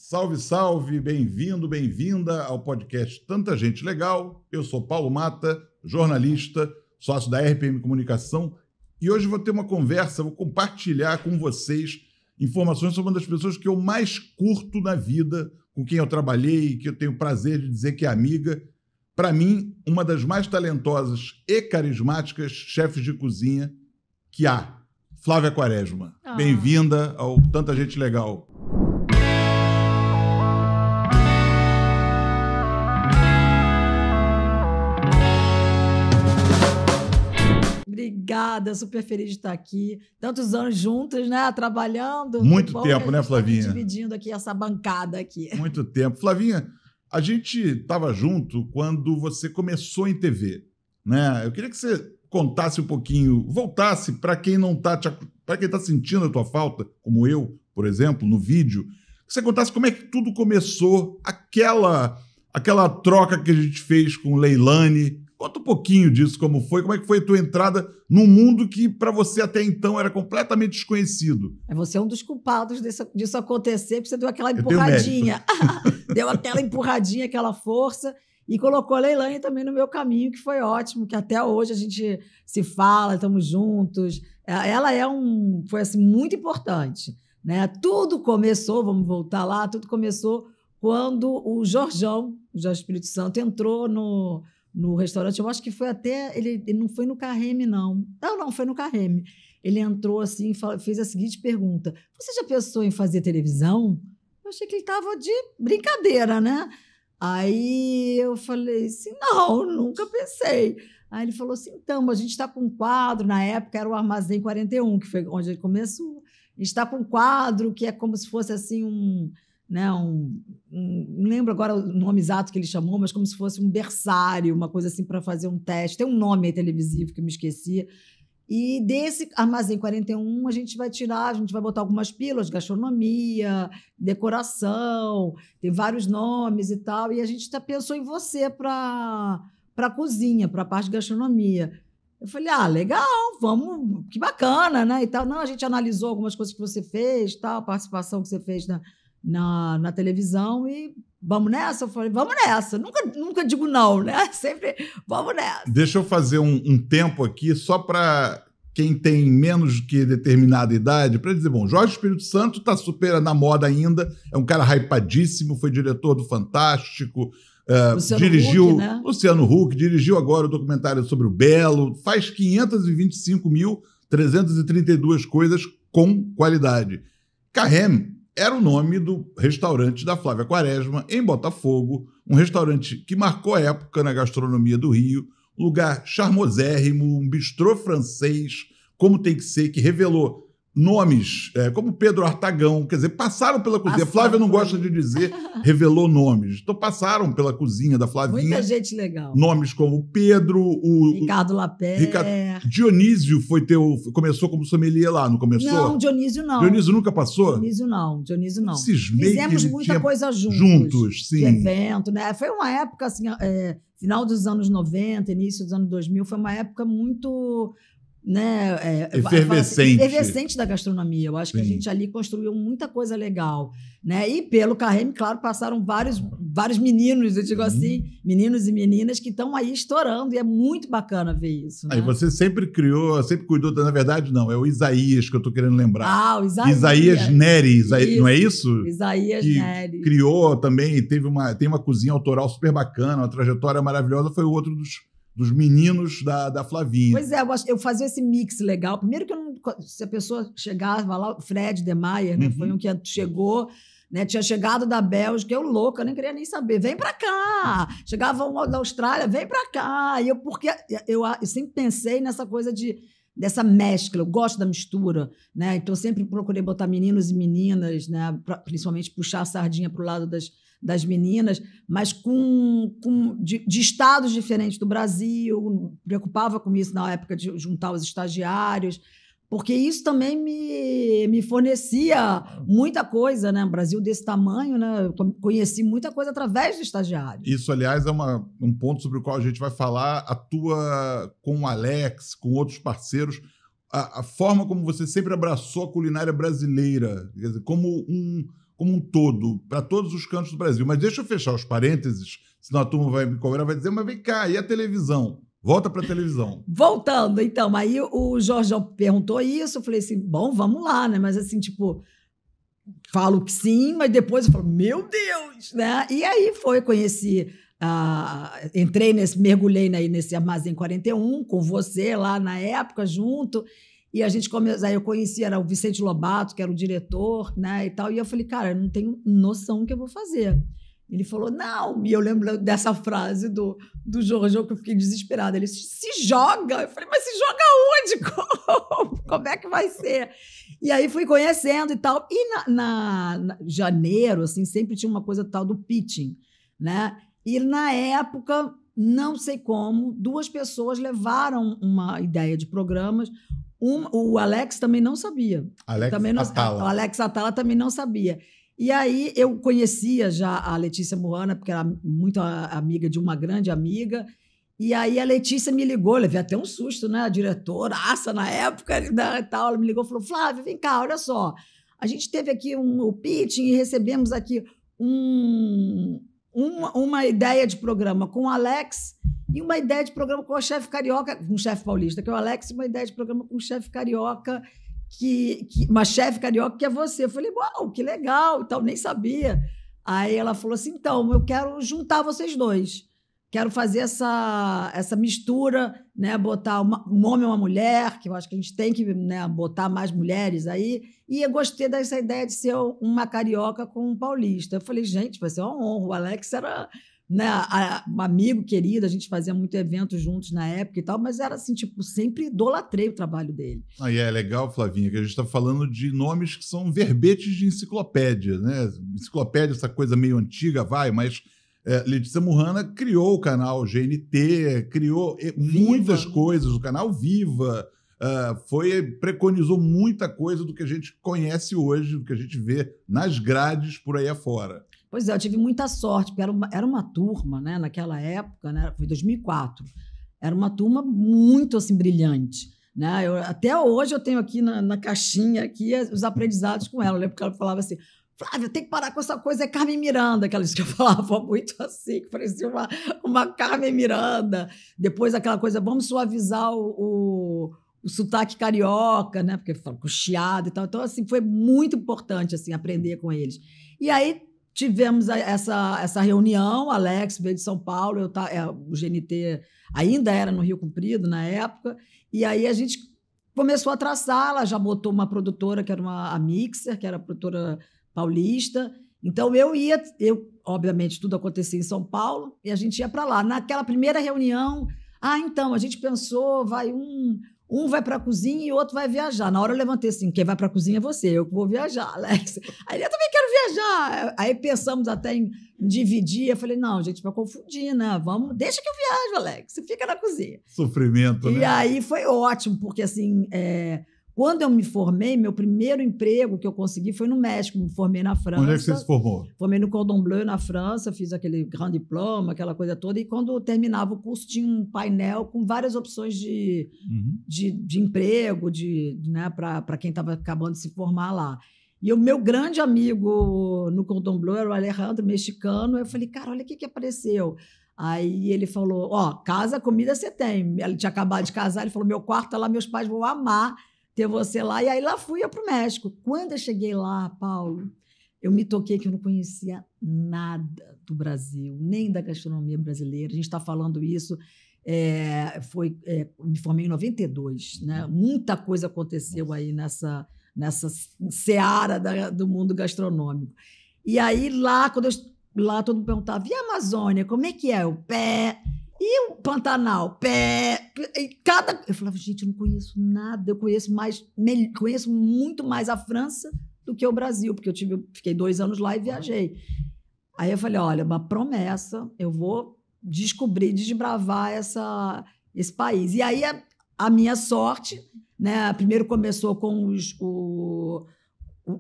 Salve, salve, bem-vindo, bem-vinda ao podcast Tanta Gente Legal. Eu sou Paulo Mata, jornalista, sócio da RPM Comunicação, e hoje vou ter uma conversa, vou compartilhar com vocês informações sobre uma das pessoas que eu mais curto na vida, com quem eu trabalhei, que eu tenho o prazer de dizer que é amiga. Para mim, uma das mais talentosas e carismáticas chefes de cozinha que há, Flávia Quaresma. Bem-vinda ao Tanta Gente Legal. Obrigada, super feliz de estar aqui. Tantos anos juntos, né? Trabalhando. Muito tempo, né, Flavinha? Dividindo aqui essa bancada aqui. Muito tempo. Flavinha, a gente estava junto quando você começou em TV, né? Eu queria que você contasse um pouquinho, voltasse para quem não está, para quem está sentindo a tua falta, como eu, por exemplo, no vídeo, que você contasse como é que tudo começou, aquela troca que a gente fez com Leilani. Conta um pouquinho disso, como é que foi a tua entrada num mundo que para você até então era completamente desconhecido. Você é um dos culpados disso acontecer, porque você deu aquela empurradinha. Deu aquela empurradinha, aquela força, e colocou a Leilani também no meu caminho, que foi ótimo, que até hoje a gente se fala, estamos juntos. Ela foi assim, muito importante, né? Tudo começou, vamos voltar lá, tudo começou quando o Jorge Espírito Santo, entrou no restaurante. Eu acho que foi até... Ele não foi no Carreme, não. Não, foi no Carreme. Ele entrou assim e fez a seguinte pergunta: você já pensou em fazer televisão? Eu achei que ele estava de brincadeira, né? Aí eu falei assim, não, nunca pensei. Aí ele falou assim, então, a gente está com um quadro, na época era o Armazém 41, que foi onde ele começou. A gente está com um quadro que é como se fosse assim não lembro agora o nome exato que ele chamou, mas como se fosse um berçário, uma coisa assim para fazer um teste. Tem um nome aí televisivo que eu me esqueci. E desse Armazém 41 a gente vai botar algumas pílulas, gastronomia, decoração, tem vários nomes e tal, e a gente pensou em você para a cozinha, para a parte de gastronomia. Eu falei, legal, vamos, que bacana, né? E tal. Não, a gente analisou algumas coisas que você fez, tal, a participação que você fez na televisão, e vamos nessa? Eu falei, vamos nessa. Nunca digo não, né? Sempre vamos nessa. Deixa eu fazer um tempo aqui só para quem tem menos que determinada idade, para dizer, bom, Jorge Espírito Santo está super na moda ainda, é um cara hypadíssimo, foi diretor do Fantástico, dirigiu Huck, né? Luciano Huck, dirigiu agora o documentário sobre o Belo, faz 525.332 coisas com qualidade. Carreme era o nome do restaurante da Flávia Quaresma, em Botafogo, um restaurante que marcou a época na gastronomia do Rio, um lugar charmosérrimo, um bistrô francês, como tem que ser, que revelou nomes, como Pedro Artagão, quer dizer, passaram pela cozinha. Flávia não gosta de dizer revelou nomes, então passaram pela cozinha da Flavinha. Muita gente legal. Nomes como Pedro, Ricardo Lapé. Dionísio começou como sommelier lá, não começou? Não, Dionísio não. Dionísio nunca passou? Dionísio não. Cismei. Fizemos muita coisa juntos. Sim. De evento, né? Foi uma época, assim, final dos anos 90, início dos anos 2000, foi uma época muito... né, efervescente da gastronomia. Eu acho que a gente ali construiu muita coisa legal, né? E pelo Carreme, claro, passaram vários meninos, eu digo assim, meninos e meninas que estão aí estourando, e é muito bacana ver isso, né? Aí você sempre cuidou, na verdade não, é o Isaías que eu estou querendo lembrar. O Isaías. Isaías Neri, não é isso? Isaías que Neri. Criou também, tem uma cozinha autoral super bacana, uma trajetória maravilhosa, foi o outro dos meninos da Flavinha. Pois é, eu fazia esse mix legal. Primeiro que se a pessoa chegava lá, o Fred Demeyer, né, foi um que chegou, né, tinha chegado da Bélgica, eu louca, eu nem queria nem saber, vem pra cá. Chegava um da Austrália, vem pra cá. E porque eu sempre pensei nessa coisa dessa mescla, eu gosto da mistura, né? Então sempre procurei botar meninos e meninas, né, principalmente puxar a sardinha pro lado das meninas, mas de estados diferentes do Brasil, preocupava com isso na época de juntar os estagiários, porque isso também me fornecia muita coisa, né? Um Brasil desse tamanho, né? Eu conheci muita coisa através do estagiário. Isso, aliás, é um ponto sobre o qual a gente vai falar. Atua com o Alex, com outros parceiros, a forma como você sempre abraçou a culinária brasileira, quer dizer, como como um todo, para todos os cantos do Brasil. Mas deixa eu fechar os parênteses, senão a turma vai me cobrar, vai dizer, mas vem cá, e a televisão? Volta para a televisão. Voltando, então, aí o Jorjão perguntou isso, eu falei assim, bom, vamos lá, né? Mas assim, tipo, falo que sim, mas depois eu falo, meu Deus, né? E aí conheci, mergulhei nesse Armazém 41 com você lá na época, junto, e a gente aí eu conheci, era o Vicente Lobato, que era o diretor, né, e tal, e eu falei, cara, eu não tenho noção do que eu vou fazer. Ele falou, não, e eu lembro dessa frase do Jorjão, que eu fiquei desesperada, ele se joga, eu falei, mas se joga onde? Como é que vai ser? E aí fui conhecendo e tal, e na janeiro, assim, sempre tinha uma coisa tal do pitching, né, e na época, não sei como, 2 pessoas levaram uma ideia de programas. O Alex também não sabia. O Alex Atala também não sabia. E aí eu conhecia já a Letícia Moana, porque era muito amiga de uma grande amiga. E aí a Letícia me ligou, levei até um susto, né? A diretoraça na época, né, tal, ela me ligou e falou, Flávia, vem cá, olha só. A gente teve aqui o pitching e recebemos aqui uma ideia de programa com o Alex e uma ideia de programa com o chefe carioca, com o chefe paulista, que é o Alex, e uma ideia de programa com o chefe carioca, uma chefe carioca que é você. Eu falei, uau, que legal, e tal, nem sabia. Aí ela falou assim, então, eu quero juntar vocês 2. Quero fazer essa mistura, né, botar um homem e uma mulher, que eu acho que a gente tem que, né, botar mais mulheres aí, e eu gostei dessa ideia de ser uma carioca com um paulista. Eu falei, gente, vai ser uma honra. O Alex era, né, um amigo querido, a gente fazia muito evento juntos na época e tal, mas era assim, tipo, sempre idolatrei o trabalho dele. Aí é legal, Flavinha, que a gente está falando de nomes que são verbetes de enciclopédia, né? Enciclopédia, essa coisa meio antiga, mas Letícia Moana criou o canal GNT, criou muitas coisas, o canal Viva, preconizou muita coisa do que a gente conhece hoje, do que a gente vê nas grades por aí afora. Pois é, eu tive muita sorte, porque era uma turma, né, naquela época, né, foi 2004, era uma turma muito assim, brilhante. Né? Até hoje eu tenho aqui na caixinha aqui, os aprendizados com ela. Eu lembro que ela falava assim, Flávia, tem que parar com essa coisa, é Carmen Miranda, aquelas que eu falava muito assim, que parecia uma Carmen Miranda. Depois aquela coisa, vamos suavizar o sotaque carioca, né? Porque fala com chiado e tal. Então, assim, foi muito importante assim, aprender com eles. E aí tivemos essa reunião, Alex veio de São Paulo, o GNT ainda era no Rio Comprido na época, e aí a gente começou a traçar, ela já botou uma produtora, que era a Mixer, que era a produtora paulista. Então, obviamente, tudo acontecia em São Paulo, e a gente ia para lá. Naquela primeira reunião, então, a gente pensou, um vai para a cozinha e o outro vai viajar. Na hora eu levantei assim, quem vai para a cozinha é você, eu que vou viajar, Alex. Aí eu também quero viajar. Aí pensamos até em dividir. Eu falei, não, gente, vai confundir, né? Deixa que eu viajo, Alex, você fica na cozinha. Sofrimento, né? E aí foi ótimo, porque assim... Quando eu me formei, meu primeiro emprego que eu consegui foi no México, me formei na França. Onde é que você se formou? Formei no Cordon Bleu, na França, fiz aquele Grand Diplôme, aquela coisa toda, e quando eu terminava o curso tinha um painel com várias opções de emprego, né, para quem estava acabando de se formar lá. E o meu grande amigo no Cordon Bleu era o Alejandro, mexicano, eu falei, cara, olha o que apareceu. Aí ele falou, casa, comida você tem. Ele tinha acabado de casar, ele falou, meu quarto está lá, meus pais vão amar ter você lá. E aí lá fui eu para o México. Quando eu cheguei lá, Paulo, eu me toquei que eu não conhecia nada do Brasil, nem da gastronomia brasileira. A gente está falando isso, me formei em 92, né? Muita coisa aconteceu aí nessa seara do mundo gastronômico. E aí lá, lá todo mundo perguntava, e a Amazônia, como é que é? O pé... E o Pantanal, pé... Eu falava, gente, eu não conheço nada, eu conheço muito mais a França do que o Brasil, porque fiquei 2 anos lá e viajei. Aí eu falei, olha, uma promessa, eu vou desbravar esse país. E aí a minha sorte, né, primeiro começou com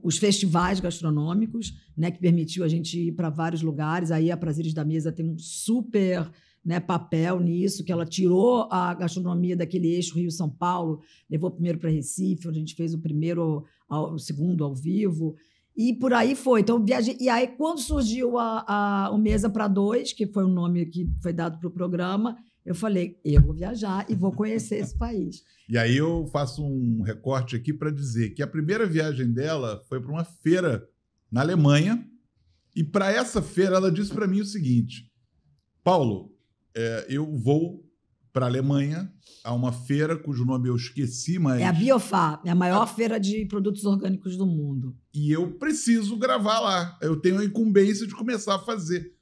os festivais gastronômicos, né, que permitiu a gente ir para vários lugares. Aí a Prazeres da Mesa tem um super... né, papel nisso, que ela tirou a gastronomia daquele eixo Rio-São Paulo, levou primeiro para Recife, onde a gente fez o segundo ao vivo. E por aí foi. Então, viajei. E aí, quando surgiu o Mesa para Dois, que foi o nome que foi dado para o programa, eu falei, eu vou viajar e vou conhecer esse país. E aí eu faço um recorte aqui para dizer que a primeira viagem dela foi para uma feira na Alemanha, e para essa feira ela disse para mim o seguinte: Paulo, eu vou para a Alemanha a uma feira cujo nome eu esqueci, mas... É a Biofá, é a maior feira de produtos orgânicos do mundo. E eu preciso gravar lá. Eu tenho a incumbência de começar a fazer.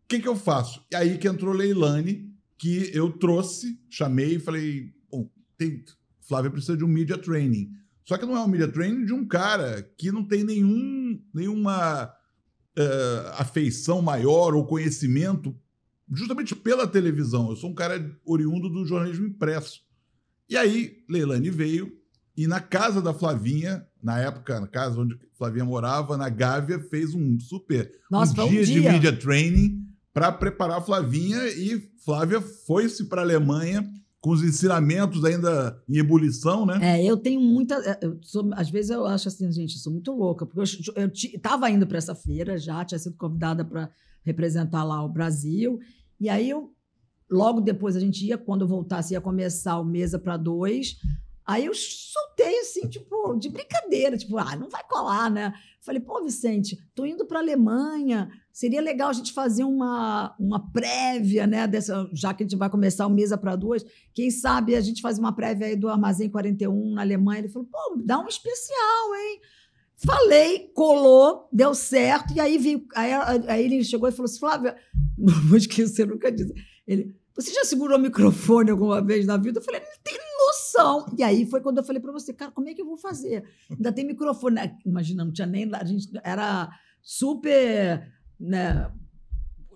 O que eu faço? E aí que entrou Leilane, que eu trouxe, chamei e falei, bom, Flávia precisa de um media training. Só que não é um media training de um cara que não tem nenhuma afeição maior ou conhecimento justamente pela televisão. Eu sou um cara oriundo do jornalismo impresso. E aí, Leilane veio e na casa da Flavinha, na época, na casa onde Flavinha morava, na Gávea, fez um dia de media training para preparar a Flavinha, e Flávia foi-se para a Alemanha com os ensinamentos ainda em ebulição, né? Eu tenho muita... às vezes eu acho assim, gente, eu sou muito louca, porque eu estava indo para essa feira já, tinha sido convidada para representar lá o Brasil, e aí logo depois a gente ia, quando eu voltasse, ia começar o Mesa para Dois, aí eu soltei assim, tipo, de brincadeira, tipo, não vai colar, né? Falei, pô, Vicente, tô indo para a Alemanha, seria legal a gente fazer uma prévia, né, já que a gente vai começar o Mesa para Dois, quem sabe a gente faz uma prévia aí do Armazém 41 na Alemanha. Ele falou, pô, dá um especial, hein? Falei, colou, deu certo, e aí ele chegou e falou assim, Flávia, não vou esquecer, nunca disse, você já segurou o microfone alguma vez na vida? Eu falei, não tem noção. E aí foi quando eu falei para você, cara, como é que eu vou fazer? Ainda tem microfone. Imagina, não tinha nem... A gente era super... Né,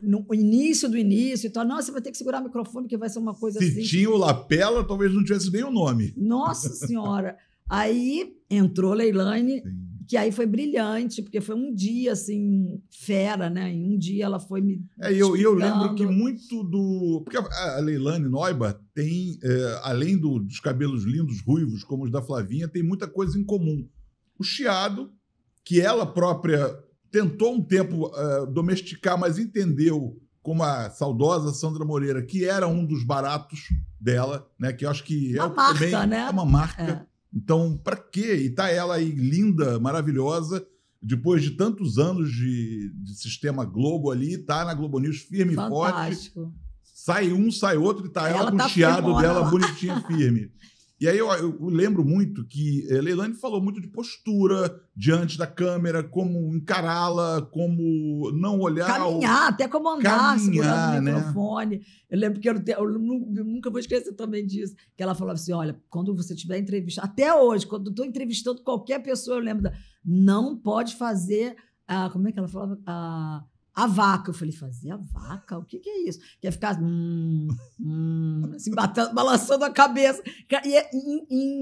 no início do início. Então, não, você vai ter que segurar o microfone, que vai ser uma coisa assim. Se tinha o lapela, talvez não tivesse nem o nome. Nossa Senhora! Aí entrou Leilane, que aí foi brilhante, porque foi um dia, assim, fera, né? Em um dia ela foi me eu lembro que muito do... Porque a Leilane Neuber tem, além dos cabelos lindos, ruivos, como os da Flavinha, tem muita coisa em comum. O chiado, que ela própria tentou um tempo domesticar, mas entendeu, como a saudosa Sandra Moreira, que era um dos baratos dela, né? Que eu acho que uma marca, também né? É uma marca. Então, para quê? E tá ela aí linda, maravilhosa, depois de tantos anos de sistema Globo ali, tá na Globo News firme e forte. Sai um, sai outro, e tá ela com o chiado dela lá, bonitinha, firme. E aí eu lembro muito que Leilane falou muito de postura diante da câmera, como encará-la, como não olhar... Caminhar, até como andar, segurando o microfone. Né? Eu lembro que eu nunca vou esquecer também disso, que ela falava assim, olha, quando você tiver entrevistado, até hoje, quando eu estou entrevistando qualquer pessoa, eu lembro, não pode fazer, como é que ela falava? A vaca. Eu falei, fazer a vaca? O que é isso? Que é ficar assim, balançando a cabeça. E é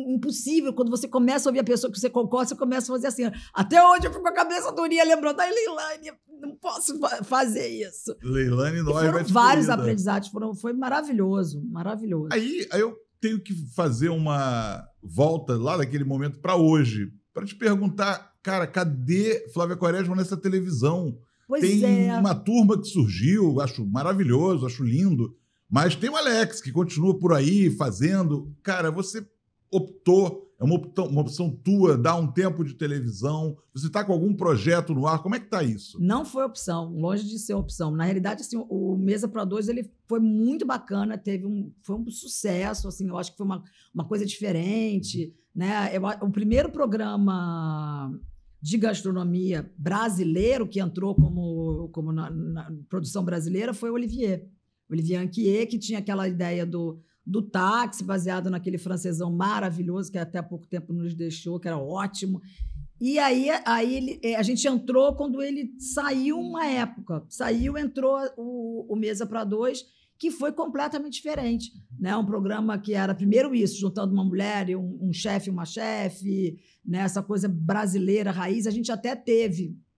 impossível. Quando você começa a ouvir a pessoa que você concorda, você começa a fazer assim. Até hoje eu fico com a cabeça durinha, lembrando da Leilane. Não posso fazer isso. Leilane Neuber. Foram vários aprendizados. Foi maravilhoso, maravilhoso. Aí eu tenho que fazer uma volta lá daquele momento para hoje, para te perguntar, cara, cadê Flávia Quaresma nessa televisão? Tem uma turma que surgiu, acho maravilhoso, acho lindo, mas tem o Alex, que continua por aí fazendo. Cara, você optou, é uma opção tua, dar um tempo de televisão, você está com algum projeto no ar, como é que está isso? Não foi opção, longe de ser opção. Na realidade, assim, o Mesa para Dois ele foi muito bacana, foi um sucesso, assim, eu acho que foi uma coisa diferente, né? O primeiro programa de gastronomia brasileiro que entrou como na produção brasileira foi o Olivier Anquier, que tinha aquela ideia do táxi, baseado naquele francesão maravilhoso que até há pouco tempo nos deixou, que era ótimo. E aí a gente entrou quando ele saiu uma época. Entrou o Mesa para Dois, que foi completamente diferente, né? Um programa que era primeiro isso, juntando uma mulher e um chefe e uma chefe, né? Essa coisa brasileira, raiz. A gente até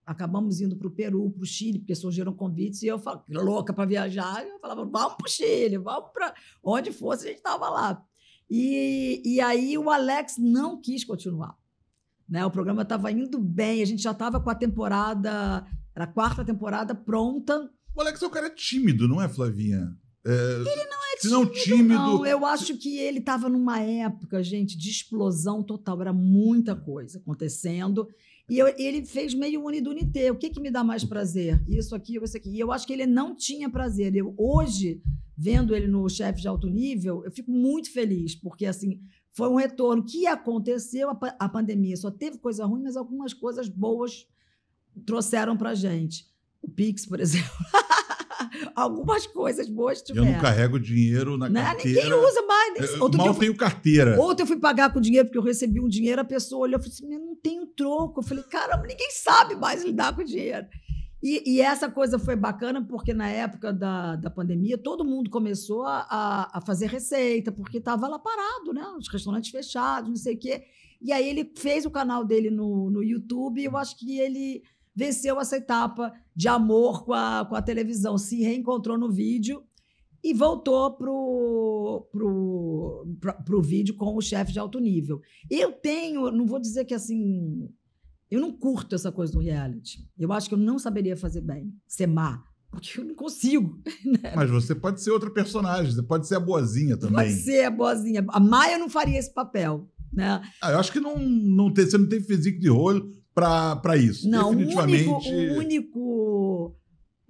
acabamos indo para o Peru, para o Chile, porque surgiram convites, e eu falava, louca para viajar, eu falava, vamos para o Chile, vamos para onde fosse, a gente estava lá. E aí o Alex não quis continuar. né? O programa estava indo bem, a gente já estava com a temporada, era a 4ª temporada pronta. O Alex é um cara tímido, não é, Flavinha? Ele não é se não tímido. Não, eu acho que ele estava numa época, gente, de explosão total. Era muita coisa acontecendo. E ele fez meio unidunité. O que me dá mais prazer? Isso aqui ou isso aqui. E eu acho que ele não tinha prazer. Hoje, vendo ele no Chefe de Alto Nível, eu fico muito feliz, porque assim, foi um retorno. O que aconteceu? A pandemia só teve coisa ruim, mas algumas coisas boas trouxeram para a gente. O Pix, por exemplo. Algumas coisas boas tiveram. Eu não carrego dinheiro na carteira. Ninguém usa mais. Mal tenho carteira. Ontem eu fui pagar com dinheiro, porque eu recebi um dinheiro, a pessoa olhou e falou assim, eu não tenho troco. Eu falei, caramba, ninguém sabe mais lidar com dinheiro. E essa coisa foi bacana, porque na época da pandemia, todo mundo começou a fazer receita, porque estava lá parado, né? Os restaurantes fechados, não sei o quê. E aí ele fez o canal dele no YouTube, e eu acho que ele venceu essa etapa de amor com a televisão, se reencontrou no vídeo e voltou pro vídeo com o Chefe de Alto Nível. Eu não vou dizer que assim, eu não curto essa coisa do reality. Eu acho que eu não saberia fazer bem, ser má, porque eu não consigo. Né? Mas você pode ser outra personagem, você pode ser a boazinha também. Pode ser a boazinha. A Maia não faria esse papel, né? Eu acho que você não tem físico de rolo para isso. Não, definitivamente.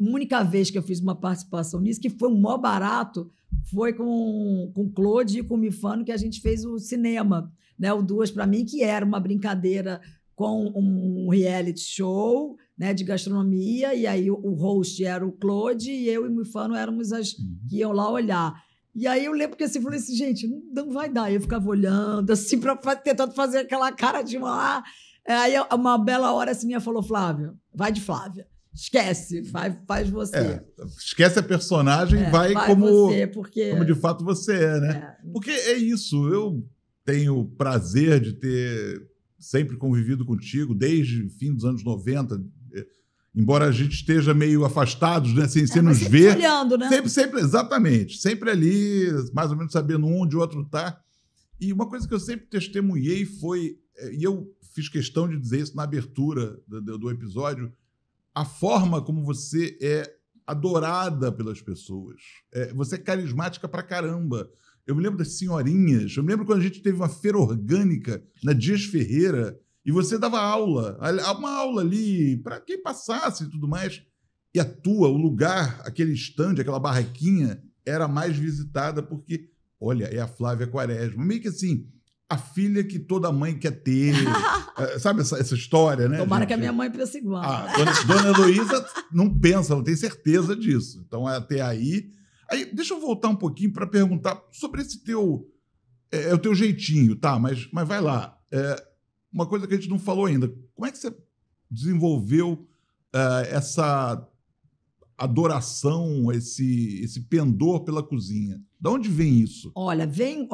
A única vez que eu fiz uma participação nisso, que foi um maior barato, foi com o Claude e com o Mifano, que a gente fez o cinema, né? O Duas para Mim, que era uma brincadeira com um reality show, né, de gastronomia, e aí o host era o Claude e eu e o Mifano éramos as que iam lá olhar. E aí eu lembro que assim, eu falei assim, gente, não vai dar. Eu ficava olhando, assim, tentando fazer aquela cara de uma... Aí, uma bela hora, assim, minha falou, Flávia, vai de Flávia. Esquece, faz você. Esquece a personagem, vai como, você, como de fato você é, né? Porque é isso, eu tenho o prazer de ter sempre convivido contigo desde o fim dos anos 90, embora a gente esteja meio afastados, né? Sem nos ver. Olhando, né? Sempre, exatamente. Sempre ali, mais ou menos sabendo onde o outro está. E uma coisa que eu sempre testemunhei foi, e eu fiz questão de dizer isso na abertura do episódio, a forma como você é adorada pelas pessoas. Você é carismática pra caramba. Eu me lembro das senhorinhas, eu me lembro quando a gente teve uma feira orgânica na Dias Ferreira e você dava aula, uma aula ali para quem passasse e tudo mais. E o lugar, aquele stand, aquela barraquinha, era mais visitada porque, olha, é a Flávia Quaresma. Meio que assim, a filha que toda mãe quer ter. Sabe essa história, né? Tomara que a minha mãe pense igual. Dona Heloísa não pensa, ela tem certeza disso. Então, até aí... Deixa eu voltar um pouquinho para perguntar sobre esse teu... o teu jeitinho, tá? Mas vai lá. Uma coisa que a gente não falou ainda. Como é que você desenvolveu essa adoração, esse pendor pela cozinha? De onde vem isso? Olha, vem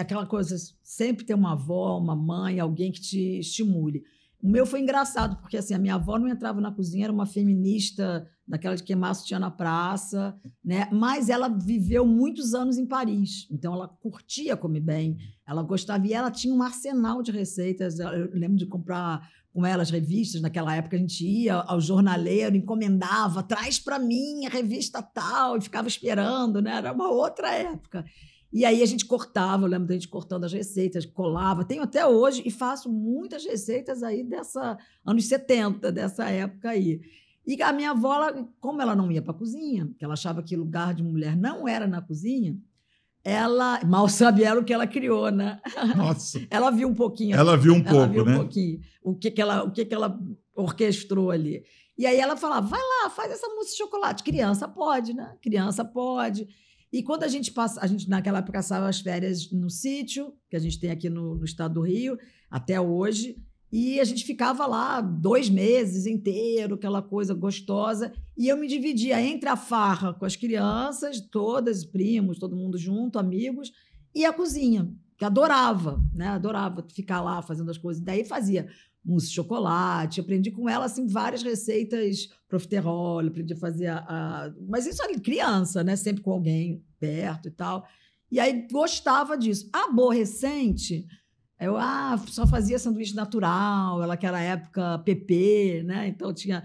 aquela coisa, sempre tem uma avó, uma mãe, alguém que te estimule. O meu foi engraçado, porque assim, a minha avó não entrava na cozinha, era uma feminista daquela de queimar sutiã na praça, né? Mas ela viveu muitos anos em Paris, então ela curtia comer bem, ela gostava, e ela tinha um arsenal de receitas. Eu lembro de comprar com ela as revistas, naquela época a gente ia ao jornaleiro, encomendava, traz para mim a revista tal, e ficava esperando, né? Era uma outra época. E aí a gente cortava, eu lembro da gente cortando as receitas, colava. Tenho até hoje e faço muitas receitas aí anos 70, dessa época aí. E a minha avó, como ela não ia para a cozinha, que ela achava que lugar de mulher não era na cozinha, mal sabe ela o que ela criou, né? Nossa. Ela viu um pouquinho. Ela viu um pouco, né? Um pouquinho. O que ela orquestrou ali. E aí ela falava, vai lá, faz essa mousse de chocolate. Criança pode, né? Criança pode. E quando a gente naquela época passava as férias no sítio, que a gente tem aqui no estado do Rio, até hoje, e a gente ficava lá 2 meses inteiro, aquela coisa gostosa, e eu me dividia entre a farra com as crianças, todas, primos, todo mundo junto, amigos, e a cozinha, que adorava, né? Adorava ficar lá fazendo as coisas. Daí fazia mousse de chocolate, aprendi com ela assim, várias receitas, profiterol, aprendi a fazer mas isso ali, criança, né? Sempre com alguém perto e tal. E aí gostava disso. Aborrecente, Eu só fazia sanduíche natural, ela que era época PP, né? Então tinha...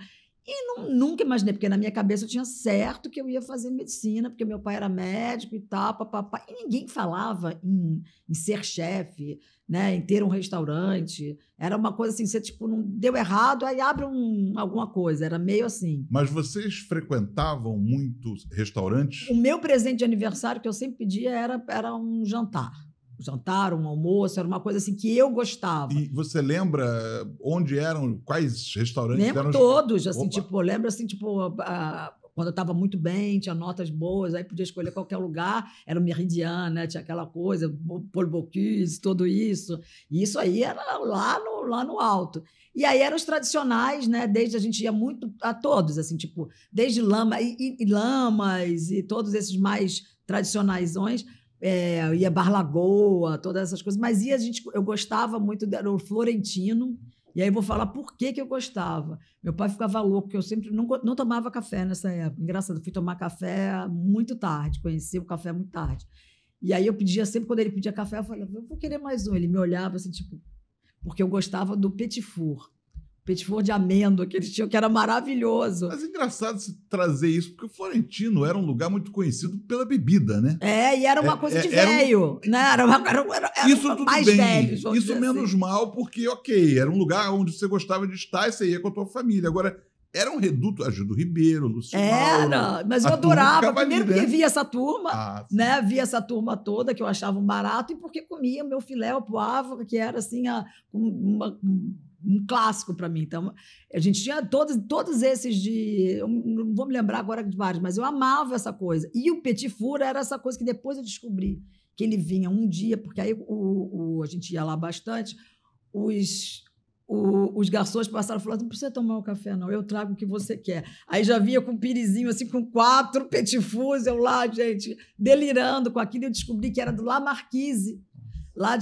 E nunca imaginei, porque na minha cabeça eu tinha certo que eu ia fazer medicina, porque meu pai era médico e tal, papapá. E ninguém falava em ser chefe, né? Em ter um restaurante. Era uma coisa assim, você tipo, não deu errado, aí abre alguma coisa. Era meio assim. Mas vocês frequentavam muitos restaurantes? O meu presente de aniversário que eu sempre pedia era um jantar. Jantar, um almoço, era uma coisa assim que eu gostava. E você lembra onde eram, quais restaurantes lembro eram? Todos, assim, tipo, lembro assim, tipo, quando eu estava muito bem, tinha notas boas, aí podia escolher qualquer lugar, era o Meridian, né? Tinha aquela coisa, Paul Bocuse, tudo isso. E isso aí era lá no alto. E aí eram os tradicionais, né? Desde a gente ia muito a todos, assim, tipo, desde Lamas e todos esses mais tradicionaisões. Ia Bar Lagoa, todas essas coisas, mas eu gostava muito do Florentino, e aí eu vou falar por que eu gostava. Meu pai ficava louco, porque eu sempre não tomava café nessa época. Engraçado, eu fui tomar café muito tarde, conheci o café muito tarde. E aí eu pedia, sempre quando ele pedia café, eu falava, eu vou querer mais um. Ele me olhava assim, tipo, porque eu gostava do Petit Four. Petit Four de amêndoa que eles tinham, que era maravilhoso. Mas é engraçado se trazer isso, porque o Florentino era um lugar muito conhecido pela bebida, né? E era uma coisa de velho, né? Era isso tudo mais bem. velhos, isso menos assim. mal, porque, ok, era um lugar onde você gostava de estar e você ia com a tua família. Agora, era um reduto, a Gildo Ribeiro, Lúcio Mauro, mas eu adorava. Primeiro ali, porque né? via essa turma, né? Via essa turma toda, que eu achava um barato, e porque comia meu filé ao poivre, que era assim, um clássico para mim. Então, a gente tinha todos esses eu não vou me lembrar agora de vários, mas eu amava essa coisa. E o Petit Four era essa coisa que depois eu descobri, que ele vinha um dia, porque aí a gente ia lá bastante, os garçons passaram falando, não precisa tomar o café, não, eu trago o que você quer. Aí já vinha com um pirizinho, assim, com 4 Petit Fours, eu lá, gente, delirando com aquilo, eu descobri que era do La Marquise, lá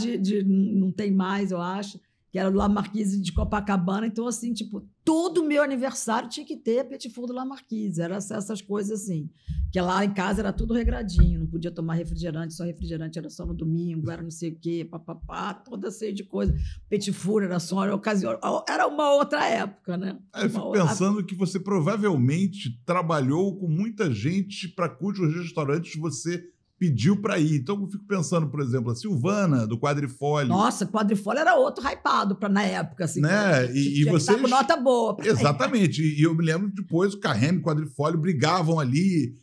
não tem mais, eu acho, que era do La Marquise de Copacabana. Então, assim, tipo, todo o meu aniversário tinha que ter Petit Four do La Marquise. Era essas coisas assim. Que lá em casa era tudo regradinho, não podia tomar refrigerante, só refrigerante era só no domingo, era não sei o quê, papapá, toda cheia de coisa. Petit Four era só na ocasião. Era uma outra época, né? Eu fico pensando que você provavelmente trabalhou com muita gente para cujos restaurantes você pediu para ir. Então, eu fico pensando, por exemplo, a Silvana, do Quadrifólio. Nossa, Quadrifólio era outro hypado na época. Assim, né? E vocês... com nota boa. Exatamente. E eu me lembro depois, o Carreme e o Quadrifólio brigavam ali.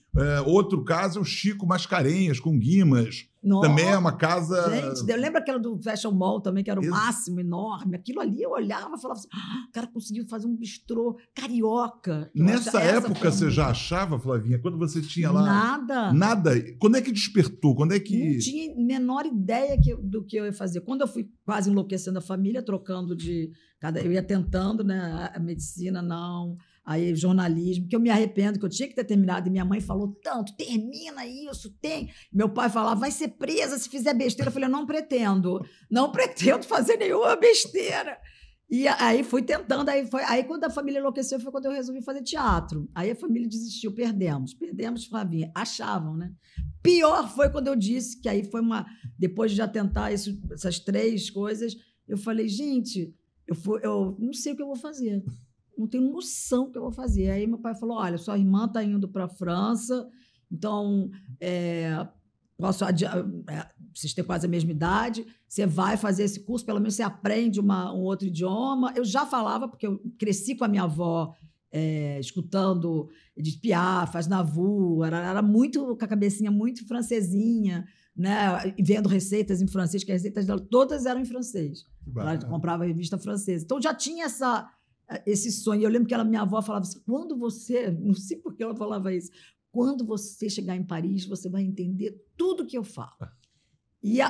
Outro caso é o Chico Mascarenhas, com Guimas. Nossa. Também é uma casa... Gente, eu lembro aquela do Fashion Mall também, que era o máximo, enorme. Aquilo ali eu olhava e falava assim, o cara conseguiu fazer um bistrô carioca. Nessa época você já achava, Flavinha, quando você tinha lá... Nada. Quando é que despertou? Quando é que... Não tinha a menor ideia do que eu ia fazer. Quando eu fui quase enlouquecendo a família, trocando eu ia tentando, né? A medicina, não... Aí, jornalismo, que eu me arrependo, que eu tinha que ter terminado, e minha mãe falou tanto, termina isso, tem. Meu pai falava, vai ser presa se fizer besteira. Eu falei, eu não pretendo fazer nenhuma besteira. E aí fui tentando, aí quando a família enlouqueceu, foi quando eu resolvi fazer teatro. Aí a família desistiu, perdemos, Flavinha, achavam, né? Pior foi quando eu disse, que aí foi depois de já tentar essas 3 coisas, eu falei, gente, eu não sei o que eu vou fazer. Não tenho noção do que eu vou fazer. Aí meu pai falou, olha, sua irmã está indo para a França, então vocês têm quase a mesma idade, você vai fazer esse curso, pelo menos você aprende um outro idioma. Eu já falava, porque eu cresci com a minha avó escutando Edith Piaf, Aznavour, era muito com a cabecinha muito francesinha, né? Vendo receitas em francês, que as receitas dela todas eram em francês. Ela comprava revista francesa. Então já tinha esse sonho. Eu lembro que minha avó falava assim, não sei por que ela falava isso, quando você chegar em Paris, você vai entender tudo que eu falo. E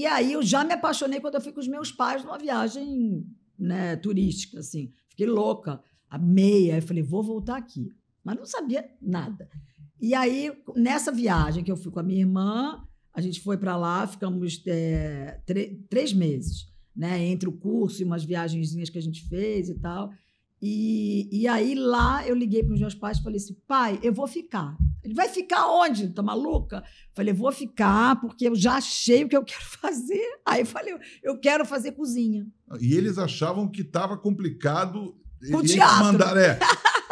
aí eu já me apaixonei quando eu fui com os meus pais numa viagem, né, turística, assim. Fiquei louca, amei. Aí eu falei, vou voltar aqui. Mas não sabia nada. E aí, nessa viagem que eu fui com a minha irmã, a gente foi para lá, ficamos 3 meses, né, entre o curso e umas viagenzinhas que a gente fez e tal. E aí lá eu liguei para os meus pais e falei assim, pai, eu vou ficar. Ele vai ficar onde? Tá maluca? Falei, vou ficar porque eu já achei o que eu quero fazer. Aí falei, eu quero fazer cozinha. E eles achavam que estava complicado. O teatro.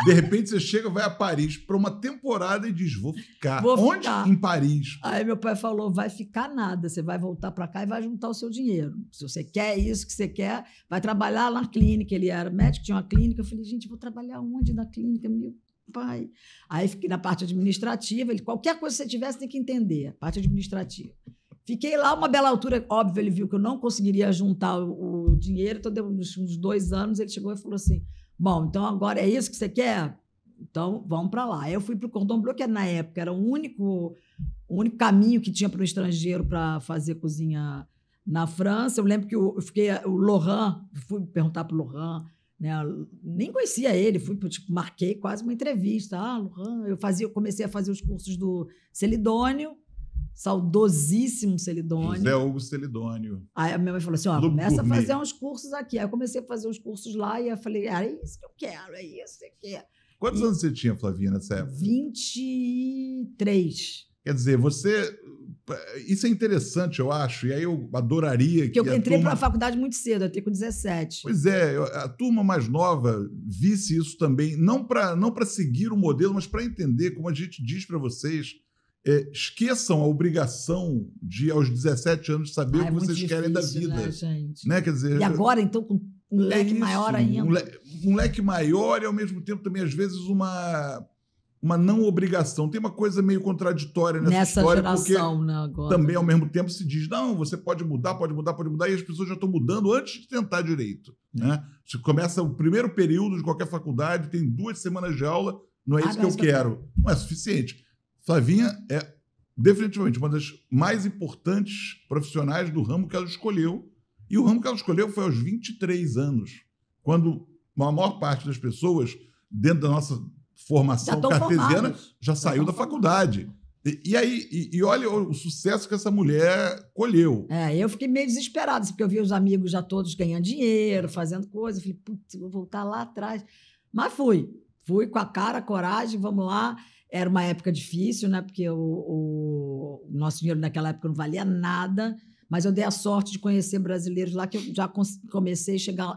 De repente você chega, vai a Paris para uma temporada e diz, vou ficar. Onde? Ficar. Em Paris. Aí meu pai falou, vai ficar nada, você vai voltar para cá e vai juntar o seu dinheiro. Se você quer isso que você quer, vai trabalhar lá na clínica. Ele era médico, tinha uma clínica. Eu falei, gente, vou trabalhar onde na clínica? Meu pai. Aí fiquei na parte administrativa. Ele, qualquer coisa que você tivesse, tem que entender, a parte administrativa. Fiquei lá uma bela altura, óbvio, ele viu que eu não conseguiria juntar o dinheiro, então deu uns 2 anos, ele chegou e falou assim, bom, então agora é isso que você quer? Então vamos para lá. Aí eu fui para o Cordon Bleu, que na época era o único caminho que tinha para o estrangeiro para fazer cozinha na França. Eu lembro que eu fiquei, o Laurent, fui perguntar para o Laurent, né? Nem conhecia ele, marquei quase uma entrevista. Laurent, eu comecei a fazer os cursos do Celidônio, saudosíssimo Celidônio. José Hugo Celidônio. Aí a minha mãe falou assim, começa a fazer uns cursos aqui. Aí eu comecei a fazer uns cursos lá e eu falei, é isso que eu quero, é isso que eu quero. Quantos anos você tinha, Flavinha, nessa época? 23. Quer dizer, isso é interessante, eu acho, e aí eu adoraria que eu entrei para a faculdade muito cedo, eu entrei com 17. Pois é, a turma mais nova visse isso também, não para seguir o modelo, mas para entender, como a gente diz para vocês, esqueçam a obrigação de, aos 17 anos, saber o que vocês querem da vida. Né, gente? Né? Quer dizer, e agora, então, com um leque maior ainda. Um leque maior e, ao mesmo tempo, também, às vezes, uma não obrigação. Tem uma coisa meio contraditória nessa história, geração, porque né, agora. Também, ao mesmo tempo, se diz, não, você pode mudar, e as pessoas já estão mudando antes de tentar direito. Né? Você começa o primeiro período de qualquer faculdade, tem 2 semanas de aula, não é isso que eu quero. Não é suficiente. Flavinha é definitivamente uma das mais importantes profissionais do ramo que ela escolheu. E o ramo que ela escolheu foi aos 23 anos, quando a maior parte das pessoas, dentro da nossa formação cartesiana, já saiu da faculdade. E olha o sucesso que essa mulher colheu. Eu fiquei meio desesperada, porque eu vi os amigos já todos ganhando dinheiro, fazendo coisa. Eu falei, putz, vou voltar lá atrás. Mas fui com a cara, a coragem, vamos lá. Era uma época difícil, né? Porque o nosso dinheiro naquela época não valia nada, mas eu dei a sorte de conhecer brasileiros lá, que eu já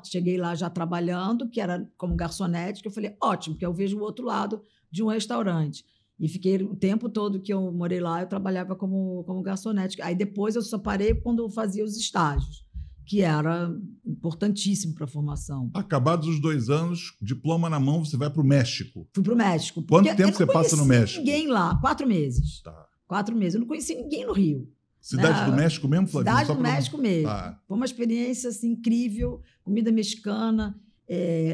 cheguei lá já trabalhando, que era como garçonete, que eu falei, ótimo, porque eu vejo o outro lado de um restaurante. E fiquei o tempo todo que eu morei lá, eu trabalhava como garçonete. Aí depois eu só parei quando eu fazia os estágios, que era importantíssimo para a formação. Acabados os 2 anos, diploma na mão, você vai para o México. Fui para o México. Quanto tempo você passa no México? Ninguém lá, 4 meses. Tá. 4 meses. Eu não conheci ninguém no Rio. Cidade do México mesmo, Flavinha? Cidade do México mesmo. Tá. Foi uma experiência assim, incrível, comida mexicana,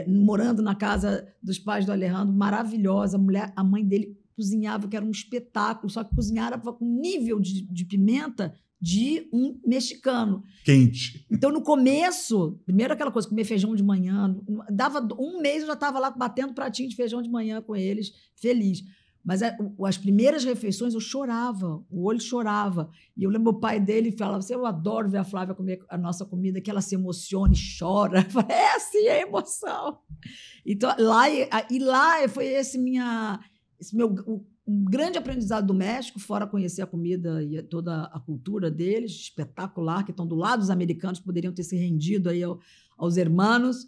morando na casa dos pais do Alejandro, maravilhosa. A mãe dele cozinhava, que era um espetáculo, só que cozinhava com nível de pimenta de um mexicano. Quente. Então, no começo, primeiro aquela coisa, comer feijão de manhã, dava 1 mês eu já estava lá batendo pratinho de feijão de manhã com eles, feliz. Mas as primeiras refeições eu chorava, o olho chorava. E eu lembro o pai dele falava assim, eu adoro ver a Flávia comer a nossa comida, que ela se emociona e chora. Eu falei, assim, é emoção. Então, lá foi um grande aprendizado do México, fora conhecer a comida e toda a cultura deles, espetacular, que estão do lado dos americanos, poderiam ter se rendido aí aos hermanos.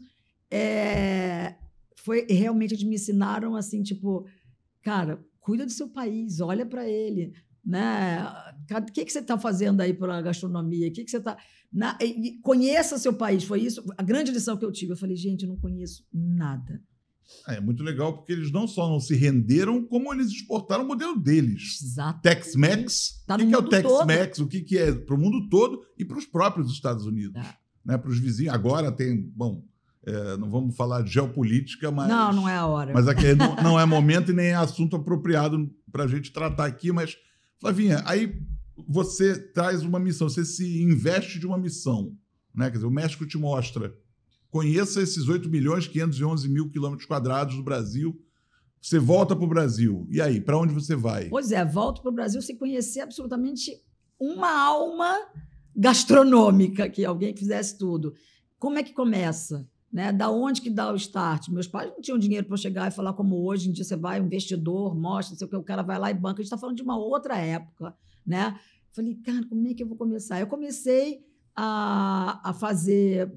Realmente, eles me ensinaram assim, tipo, cara, cuida do seu país, olha para ele, né? O que você está fazendo aí para a gastronomia? Que você está... Conheça seu país, foi isso? A grande lição que eu tive. Eu falei, gente, eu não conheço nada. É muito legal, porque eles não só não se renderam, como eles exportaram o modelo deles. Exato. Tex-Mex. Tá o que é o Tex-Mex? O que é para o mundo todo e para os próprios Estados Unidos. Né? Para os vizinhos. Agora tem... Bom, não vamos falar de geopolítica, mas... Não é a hora. Mas aqui não é momento e nem é assunto apropriado para a gente tratar aqui. Mas, Flavinha, aí você traz uma missão, você se investe de uma missão. Né? Quer dizer, o México te mostra... Conheça esses 8.511.000 quilômetros quadrados do Brasil. Você volta para o Brasil. E aí, para onde você vai? Pois é, volto para o Brasil sem conhecer absolutamente uma alma gastronômica, que alguém fizesse tudo. Como é que começa? né? Da onde que dá o start? Meus pais não tinham dinheiro para chegar e falar como hoje em dia você vai, um investidor, mostra, não sei o que, o cara vai lá e banca. A gente está falando de uma outra época, né? Falei, cara, como é que eu vou começar? Eu comecei a fazer...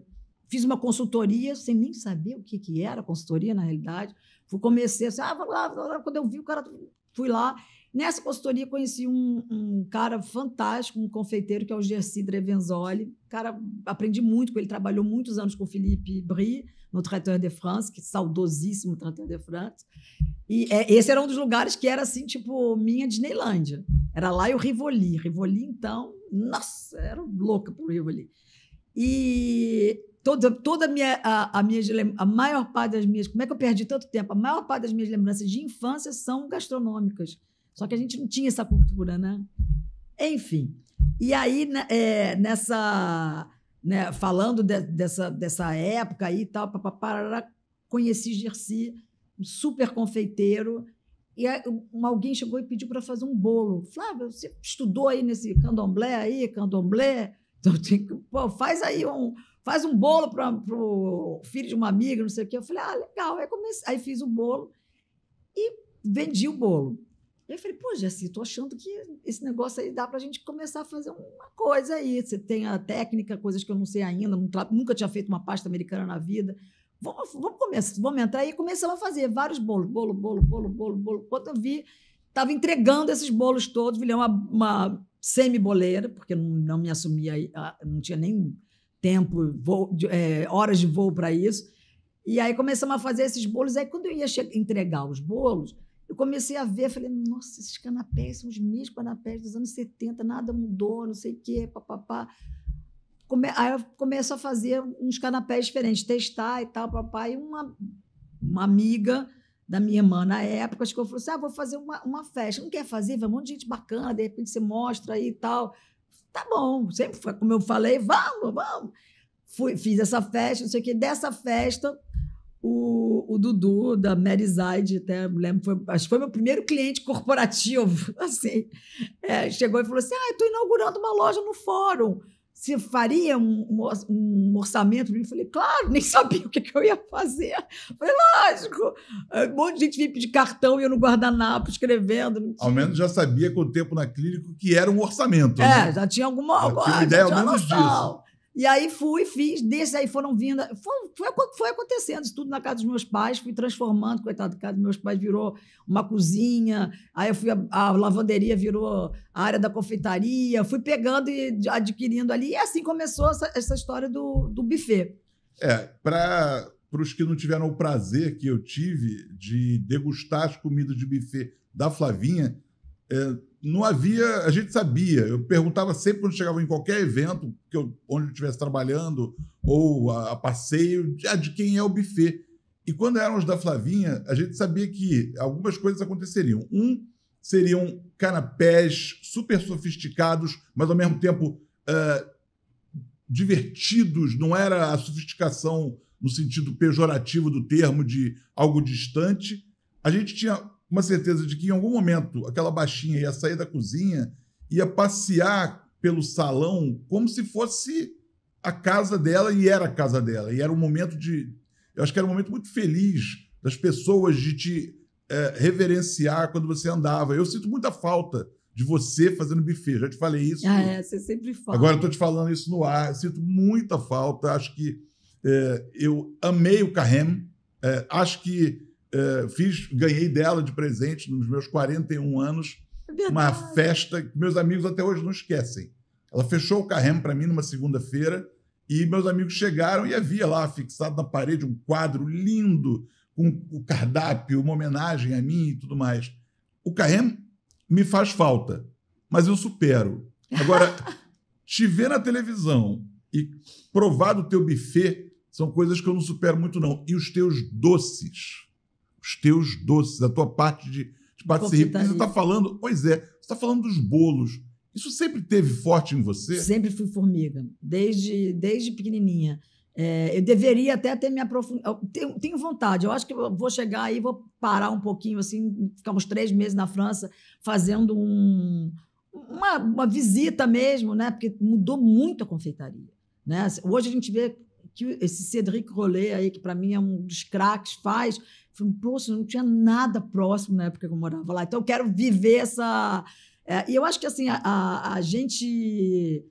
Fiz uma consultoria, sem nem saber o que era consultoria, na realidade. Comecei assim, vou lá. Quando eu vi o cara, fui lá. Nessa consultoria, conheci um cara fantástico, um confeiteiro, que é o Jerzy Drevenzoli. Cara, aprendi muito com ele, trabalhou muitos anos com o Philippe Brie, no Traiteur de France, que saudosíssimo Traiteur de France. E esse era um dos lugares que era, assim, tipo, minha Disneylândia. Era lá e o Rivoli. Rivoli, então, nossa, era louca pro Rivoli. E toda a maior parte das minhas... Como é que eu perdi tanto tempo? A maior parte das minhas lembranças de infância são gastronômicas. Só que a gente não tinha essa cultura, né? Enfim. E aí, falando dessa época aí e tal, conheci Jerzy, um super confeiteiro, e alguém chegou e pediu para fazer um bolo. Flávia, você estudou aí nesse candomblé? Então, faz aí faz um bolo para o filho de uma amiga, não sei o quê. Eu falei, legal. Aí fiz o bolo e vendi o bolo. E aí eu falei, Jerzy, estou achando que esse negócio aí dá para a gente começar a fazer uma coisa aí. Você tem a técnica, coisas que eu não sei ainda, nunca tinha feito uma pasta americana na vida. Vamos entrar aí. E começamos a fazer vários bolos. Bolo. Quando eu vi, estava entregando esses bolos todos, virei uma semi-boleira, porque não me assumia, não tinha nem tempo, horas de voo para isso. E aí começamos a fazer esses bolos. Aí quando eu ia entregar os bolos, eu comecei a ver, falei, nossa, esses canapés são os mesmos canapés dos anos 70, nada mudou, não sei o quê, papapá. Aí eu começo a fazer uns canapés diferentes, testar e tal, papai. E uma amiga da minha irmã, na época, acho que eu falei assim, vou fazer uma festa. Não quer fazer? Vai um monte de gente bacana, de repente você mostra aí e tal. Tá bom, sempre foi como eu falei, vamos. Fiz essa festa, não sei o quê. Dessa festa, o Dudu, da Mary Zaid, até lembro, acho que foi meu primeiro cliente corporativo, assim, chegou e falou assim, estou inaugurando uma loja no Fórum. Você faria um orçamento? Eu falei, claro, nem sabia o que eu ia fazer. Falei, lógico. Um monte de gente vinha pedir cartão e eu no guardanapo escrevendo. Ao menos já sabia com o tempo na clínica que era um orçamento. Né? Já tinha alguma ideia ao menos disso. E aí fiz, desses aí foram vindo. Foi acontecendo isso tudo na casa dos meus pais, fui transformando, coitado, a casa dos meus pais virou uma cozinha, aí eu a lavanderia virou a área da confeitaria, fui pegando e adquirindo ali, e assim começou essa história do buffet. Para os que não tiveram o prazer que eu tive de degustar as comidas de buffet da Flavinha, não havia, a gente sabia, eu perguntava sempre quando chegava em qualquer evento, onde eu estivesse trabalhando, ou a passeio, de quem é o buffet. E quando eram os da Flavinha, a gente sabia que algumas coisas aconteceriam. Seriam canapés super sofisticados, mas ao mesmo tempo divertidos, não era a sofisticação no sentido pejorativo do termo, de algo distante. A gente tinha uma certeza de que, em algum momento, aquela baixinha ia sair da cozinha, ia passear pelo salão como se fosse a casa dela, e era a casa dela. E era um momento eu acho que era um momento muito feliz das pessoas de te reverenciar quando você andava. Eu sinto muita falta de você fazendo buffet. Já te falei isso. Você sempre fala. Agora eu estou te falando isso no ar. Eu sinto muita falta. Acho que eu amei o Carême. Acho que ganhei dela de presente nos meus 41 anos uma festa que meus amigos até hoje não esquecem. Ela fechou o Carême para mim numa segunda-feira e meus amigos chegaram e havia lá fixado na parede um quadro lindo com o cardápio, uma homenagem a mim e tudo mais. O Carême me faz falta, mas eu supero. Agora, te ver na televisão e provar do teu buffet são coisas que eu não supero muito, não. E os teus doces, a tua parte de patisserie. Você está falando, você está falando dos bolos. Isso sempre teve forte em você? Sempre fui formiga, desde pequenininha. Eu deveria até ter me aprofundado. Tenho vontade. Eu acho que eu vou chegar aí, vou parar um pouquinho, assim, ficar uns 3 meses na França, fazendo uma visita mesmo, né? Porque mudou muito a confeitaria. Né? Hoje a gente vê que esse Cédric Rollet aí, que para mim é um dos craques, faz. Eu falei, poxa, não tinha nada próximo na época que eu morava lá. Então, eu quero viver essa... e eu acho que assim, a gente...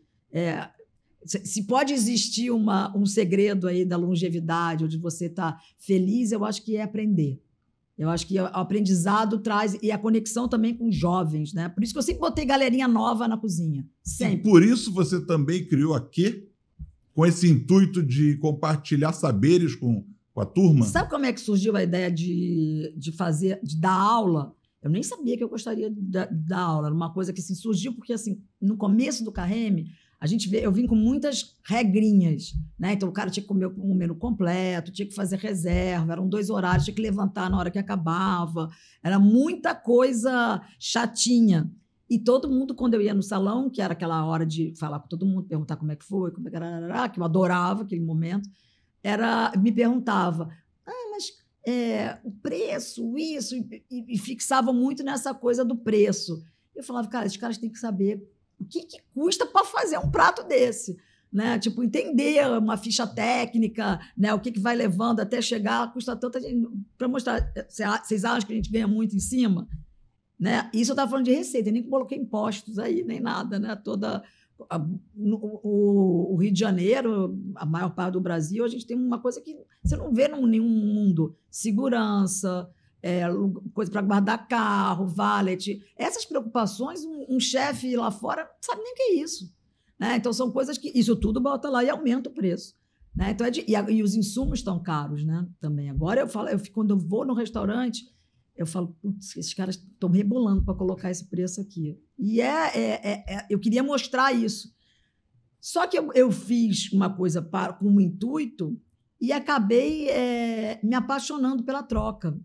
se pode existir um segredo aí da longevidade, ou de você estar feliz, eu acho que é aprender. Eu acho que o aprendizado traz... E a conexão também com jovens, né? Por isso que eu sempre botei galerinha nova na cozinha. Sempre. E por isso você também criou a Quê? Com esse intuito de compartilhar saberes com a turma? Sabe como é que surgiu a ideia de dar aula? Eu nem sabia que eu gostaria de dar aula. Era uma coisa que assim, surgiu porque, assim, no começo do Carême, eu vim com muitas regrinhas, né? Então, o cara tinha que comer um menu completo, tinha que fazer reserva, eram 2 horários, tinha que levantar na hora que acabava. Era muita coisa chatinha. E todo mundo, quando eu ia no salão, que era aquela hora de falar com todo mundo, perguntar como é que foi, como é que era, que eu adorava aquele momento, me perguntava, mas o preço, isso, e fixava muito nessa coisa do preço. Eu falava, cara, esses caras têm que saber o que custa para fazer um prato desse, né? Tipo, entender uma ficha técnica, né? O que vai levando até chegar, custa tanto para mostrar. Vocês acham que a gente ganha muito em cima? Né? Isso eu estava falando de receita, nem coloquei impostos aí, nem nada, né? O Rio de Janeiro, a maior parte do Brasil, a gente tem uma coisa que você não vê em nenhum mundo: segurança, coisa para guardar carro, valet. Essas preocupações, um chefe lá fora não sabe nem o que é isso. Né? Então, são coisas que isso tudo bota lá e aumenta o preço. Né? Então, e os insumos estão caros, né? Também. Agora, quando eu vou no restaurante, eu falo, putz, esses caras estão rebolando para colocar esse preço aqui. E eu queria mostrar isso. Só que eu fiz uma coisa com um intuito e acabei me apaixonando pela troca.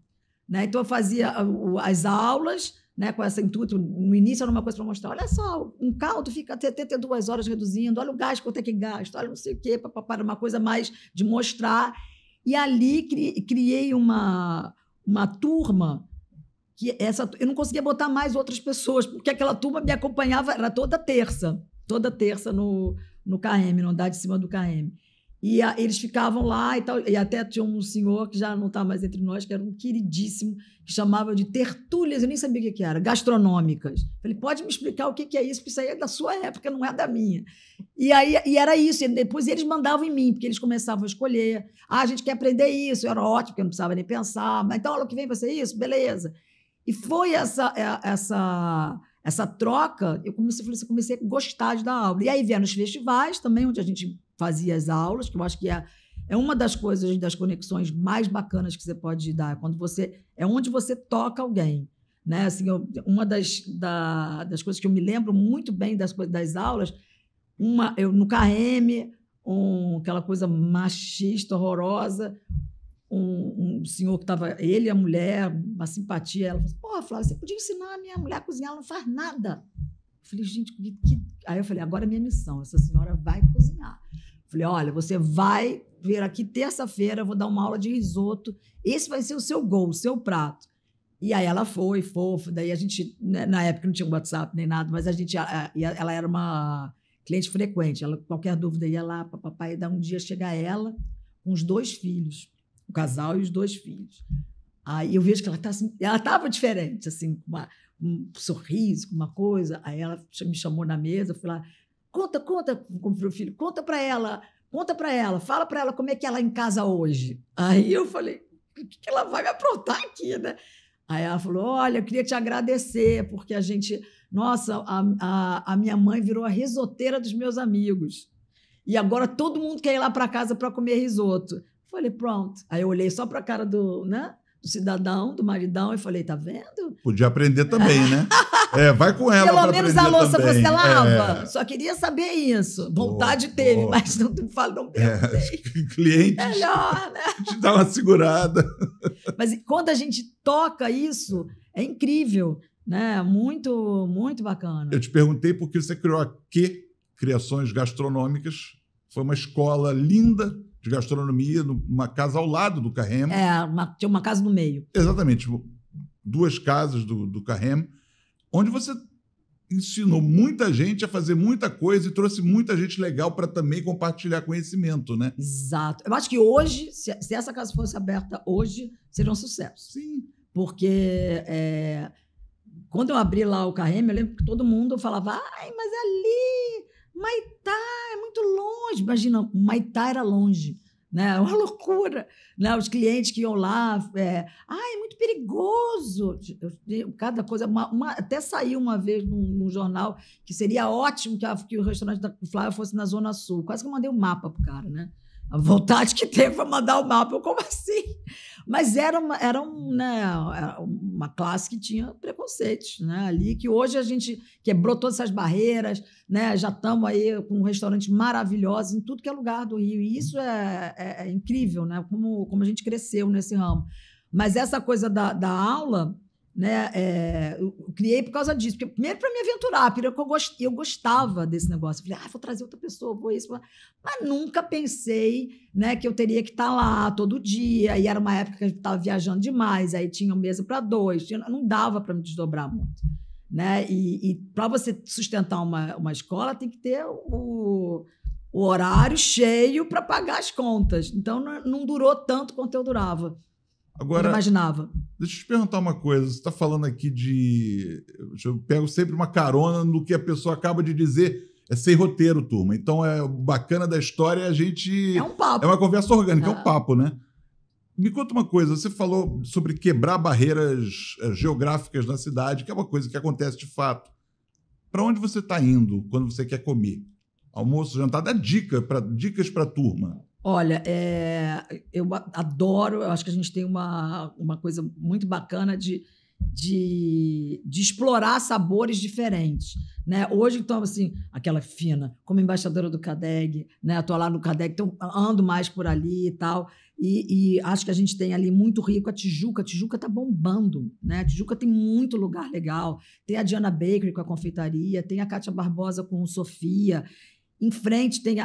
Né? Então, eu fazia as aulas, né, com esse intuito. No início era uma coisa para mostrar, olha só, um caldo fica até 2 horas reduzindo, olha o gás, quanto é que gasta, olha não sei o quê, para uma coisa mais de mostrar. E ali criei uma turma que eu não conseguia botar mais outras pessoas, porque aquela turma me acompanhava, era toda terça no KM, no andar de cima do KM. E eles ficavam lá e tal, e até tinha um senhor que já não está mais entre nós, que era um queridíssimo, que chamava de tertúlias, eu nem sabia o que era, gastronômicas. Falei, pode me explicar o que é isso, porque isso aí é da sua época, não é da minha. E era isso, e depois eles mandavam em mim, porque eles começavam a escolher. A gente quer aprender isso, era ótimo, porque eu não precisava nem pensar, mas então, aula que vem vai ser isso? Beleza. E foi essa troca, eu comecei a gostar de dar aula. E aí vieram os festivais também, onde a gente fazia as aulas, que eu acho que é uma das coisas, das conexões mais bacanas que você pode dar, quando onde você toca alguém. Né? Assim, uma das coisas que eu me lembro muito bem das aulas, eu no KM, aquela coisa machista, horrorosa, um senhor que estava, ele e a mulher, uma simpatia, ela falou assim, pô, Flávia, você podia ensinar a minha mulher a cozinhar, ela não faz nada. Eu falei, gente, Aí eu falei, agora é minha missão, essa senhora vai cozinhar. Eu falei, olha, você vai vir aqui terça-feira, eu vou dar uma aula de risoto, esse vai ser o seu gol, o seu prato. E aí ela foi, fofa, daí a gente, na época não tinha WhatsApp nem nada, mas ela era uma cliente frequente, qualquer dúvida ia lá, papai, daí um dia chega ela com os 2 filhos, o casal e os 2 filhos. Aí eu vejo que ela estava diferente, assim, com um sorriso, com uma coisa. Aí ela me chamou na mesa, eu fui lá, conta, como meu filho, conta para ela, fala para ela como é que ela é em casa hoje. Aí eu falei, o que ela vai me aprontar aqui, né? Aí ela falou, olha, eu queria te agradecer, porque a minha mãe virou a risoteira dos meus amigos. E agora todo mundo quer ir lá para casa para comer risoto. Falei, pronto. Aí eu olhei só para a cara do cidadão, do maridão, e falei, tá vendo? Podia aprender também, né? Vai com ela. Pelo menos a louça também. Você lava. Só queria saber isso. Vontade teve, mas não perguntei. Cliente. Melhor, né? Te dá uma segurada. Mas quando a gente toca isso, é incrível, né? Muito, muito bacana. Eu te perguntei por que você criou a Quê? Criações Gastronômicas. Foi uma escola linda de gastronomia, numa casa ao lado do Carrem. Tinha uma casa no meio. Exatamente, 2 casas do Carrem, onde você ensinou muita gente a fazer muita coisa e trouxe muita gente legal para também compartilhar conhecimento, né? Exato. Eu acho que hoje, se essa casa fosse aberta hoje, seria um sucesso. Sim. Porque quando eu abri lá o Carreme, eu lembro que todo mundo falava, ai, mas ali, Humaitá, é muito longe. Imagina, Humaitá era longe. Né? Uma loucura, né? Os clientes que iam lá, é muito perigoso. Cada coisa, até saiu uma vez num jornal que seria ótimo que o restaurante da Flávia fosse na Zona Sul. Quase que eu mandei o mapa pro cara, né? A vontade que teve para mandar o mapa, como assim? Mas era uma classe que tinha preconceitos, né? Ali, que hoje a gente quebrou todas essas barreiras, né? Já estamos aí com restaurantes maravilhosos em tudo que é lugar do Rio. E isso é incrível, né? Como a gente cresceu nesse ramo. Mas essa coisa da aula, né? Eu criei por causa disso. Porque, primeiro, para me aventurar, porque eu gostava desse negócio. Eu falei, vou trazer outra pessoa, vou isso. Mas nunca pensei, né, que eu teria que estar lá todo dia. E era uma época que a gente estava viajando demais, aí tinha mesa para 2, não dava para me desdobrar muito. Né? E para você sustentar uma escola, tem que ter o horário cheio para pagar as contas. Então, não durou tanto quanto eu durava. Agora, eu imaginava. Deixa eu te perguntar uma coisa. Você está falando aqui eu pego sempre uma carona no que a pessoa acaba de dizer. É sem roteiro, turma. Então, o bacana da história a gente... É um papo. É uma conversa orgânica, é um papo, né? Me conta uma coisa. Você falou sobre quebrar barreiras geográficas na cidade, que é uma coisa que acontece de fato. Para onde você está indo quando você quer comer? Almoço, jantar? Dá dicas para a turma. Olha, eu adoro, eu acho que a gente tem uma coisa muito bacana de explorar sabores diferentes. Né? Hoje, então, assim, aquela fina, como embaixadora do CADEG, né? Estou lá no CADEG, então ando mais por ali e tal, e acho que a gente tem ali muito rico a Tijuca. A Tijuca está bombando, né? A Tijuca tem muito lugar legal, tem a Diana Bakery com a confeitaria, tem a Kátia Barbosa com o Sofia. Em frente tem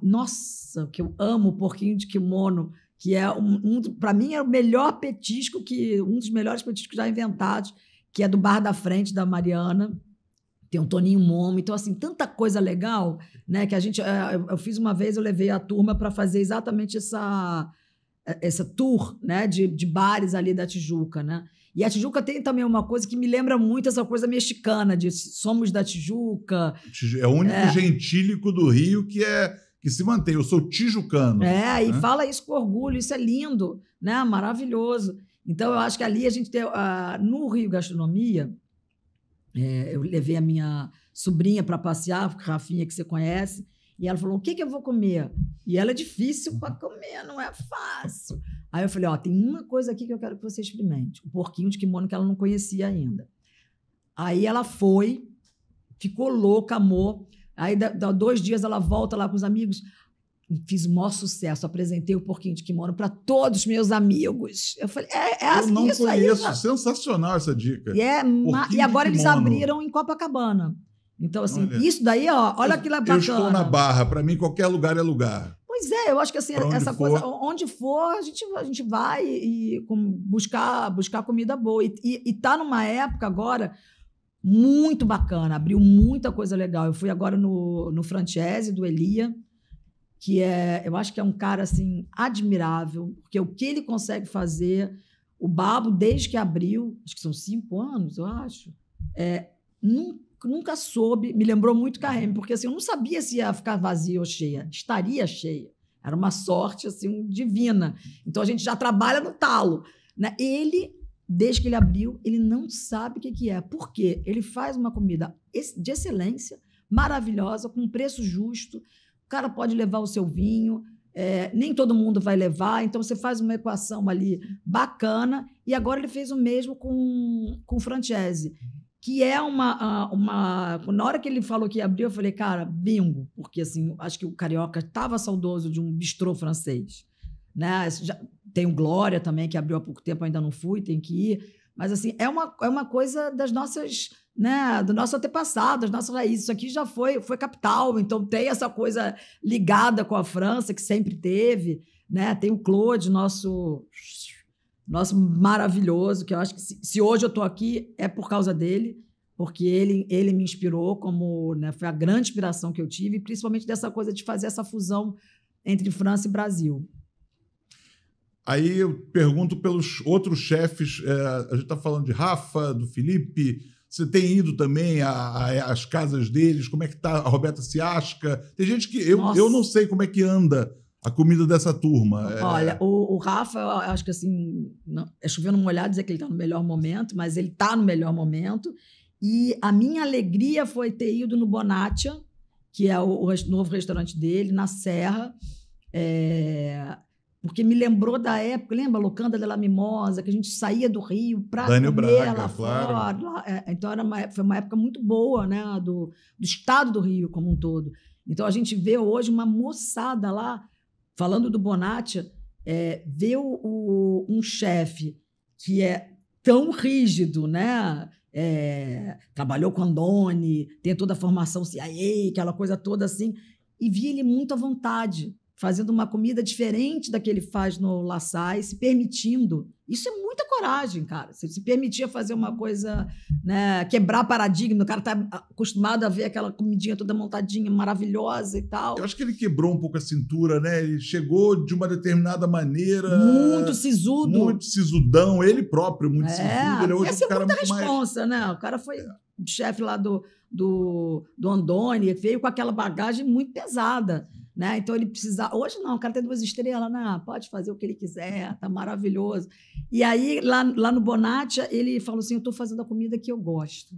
nossa, que eu amo, o porquinho de kimono, que é para mim é o melhor petisco, um dos melhores petiscos já inventados, que é do Bar da Frente, da Mariana. Tem um Toninho Momo. Então, assim, tanta coisa legal, né? Que a gente... Eu fiz uma vez, eu levei a turma para fazer exatamente essa tour, né? De bares ali da Tijuca, né? E a Tijuca tem também uma coisa que me lembra muito essa coisa mexicana, de somos da Tijuca. É o único gentílico do Rio que se mantém. Eu sou tijucano. E fala isso com orgulho. Isso é lindo, né? Maravilhoso. Então, eu acho que ali a gente tem... no Rio Gastronomia, eu levei a minha sobrinha para passear, Rafinha, que você conhece, e ela falou, o que eu vou comer? E ela é difícil para comer, não é fácil. Aí eu falei, tem uma coisa aqui que eu quero que você experimente, o porquinho de kimono que ela não conhecia ainda. Aí ela foi, ficou louca, amor. Aí, 2 dias, ela volta lá com os amigos. Fiz o maior sucesso, apresentei o porquinho de kimono para todos os meus amigos. Eu falei, eu não conheço, aí, sensacional essa dica. E agora eles abriram em Copacabana. Então, assim, isso daí, olha que bacana. Eu estou na Barra, para mim qualquer lugar é lugar. Pois é, eu acho que assim, essa coisa, onde for, a gente vai buscar comida boa. E tá numa época agora muito bacana, abriu muita coisa legal. Eu fui agora no Francese do Elia, que eu acho que é um cara assim admirável, porque o que ele consegue fazer, o Babo, desde que abriu, acho que são 5 anos, eu acho, nunca soube, me lembrou muito Carreme, porque assim, eu não sabia se ia ficar vazia ou cheia, estaria cheia, era uma sorte assim divina. Então a gente já trabalha no talo, né? Ele, desde que ele abriu, ele não sabe o que é, porque ele faz uma comida de excelência, maravilhosa, com preço justo. O cara pode levar o seu vinho, nem todo mundo vai levar, então você faz uma equação ali bacana, e agora ele fez o mesmo com o Francese, que é na hora que ele falou que ia abrir, eu falei, cara, bingo, porque assim, acho que o carioca estava saudoso de um bistrô francês, né? Tem o Glória também, que abriu há pouco tempo, ainda não fui, tem que ir, mas assim, é uma coisa das nossas... Né, do nosso antepassado, das nossas raízes. Isso aqui já foi capital, então tem essa coisa ligada com a França, que sempre teve, né? Tem o Claude, nosso maravilhoso, que eu acho que se hoje eu estou aqui é por causa dele, porque ele me inspirou como, né, foi a grande inspiração que eu tive, principalmente dessa coisa de fazer essa fusão entre França e Brasil. Aí eu pergunto pelos outros chefes, a gente está falando de Rafa, do Felipe, você tem ido também às casas deles, como é que está a Roberta Ciasca? Tem gente que... Eu não sei como é que anda a comida dessa turma. Olha, o Rafa, eu acho que assim, é chovendo molhado dizer que ele está no melhor momento, mas ele está no melhor momento. E a minha alegria foi ter ido no Bonaccia, que é o novo restaurante dele, na Serra, porque me lembrou da época, lembra? Locanda della Mimosa, que a gente saía do Rio para comer Braga, lá claro. fora. Então, foi uma época muito boa, né? Do estado do Rio como um todo. Então, a gente vê hoje uma moçada lá, falando do Bonaccia, ver um chefe que é tão rígido, né? Trabalhou com Andoni, tem toda a formação CIA, aquela coisa toda assim, e vi ele muito à vontade, fazendo uma comida diferente da que ele faz no La Salle, se permitindo. Isso é muita coragem, cara. Você se permitir fazer uma coisa, né, quebrar paradigma. O cara está acostumado a ver aquela comidinha toda montadinha, maravilhosa e tal. Eu acho que ele quebrou um pouco a cintura, né? Ele chegou de uma determinada maneira... Muito sisudo. Muito sisudão. Ele próprio, muito sisudo. Ele é hoje essa um cara muita muito responsa, mais... né? O cara foi chefe lá do Andoni, veio com aquela bagagem muito pesada. Né? Então ele precisa. Hoje não, o cara tem 2 estrelas, né? Pode fazer o que ele quiser, tá maravilhoso. E aí, lá no Bonaccia, ele falou assim: eu estou fazendo a comida que eu gosto,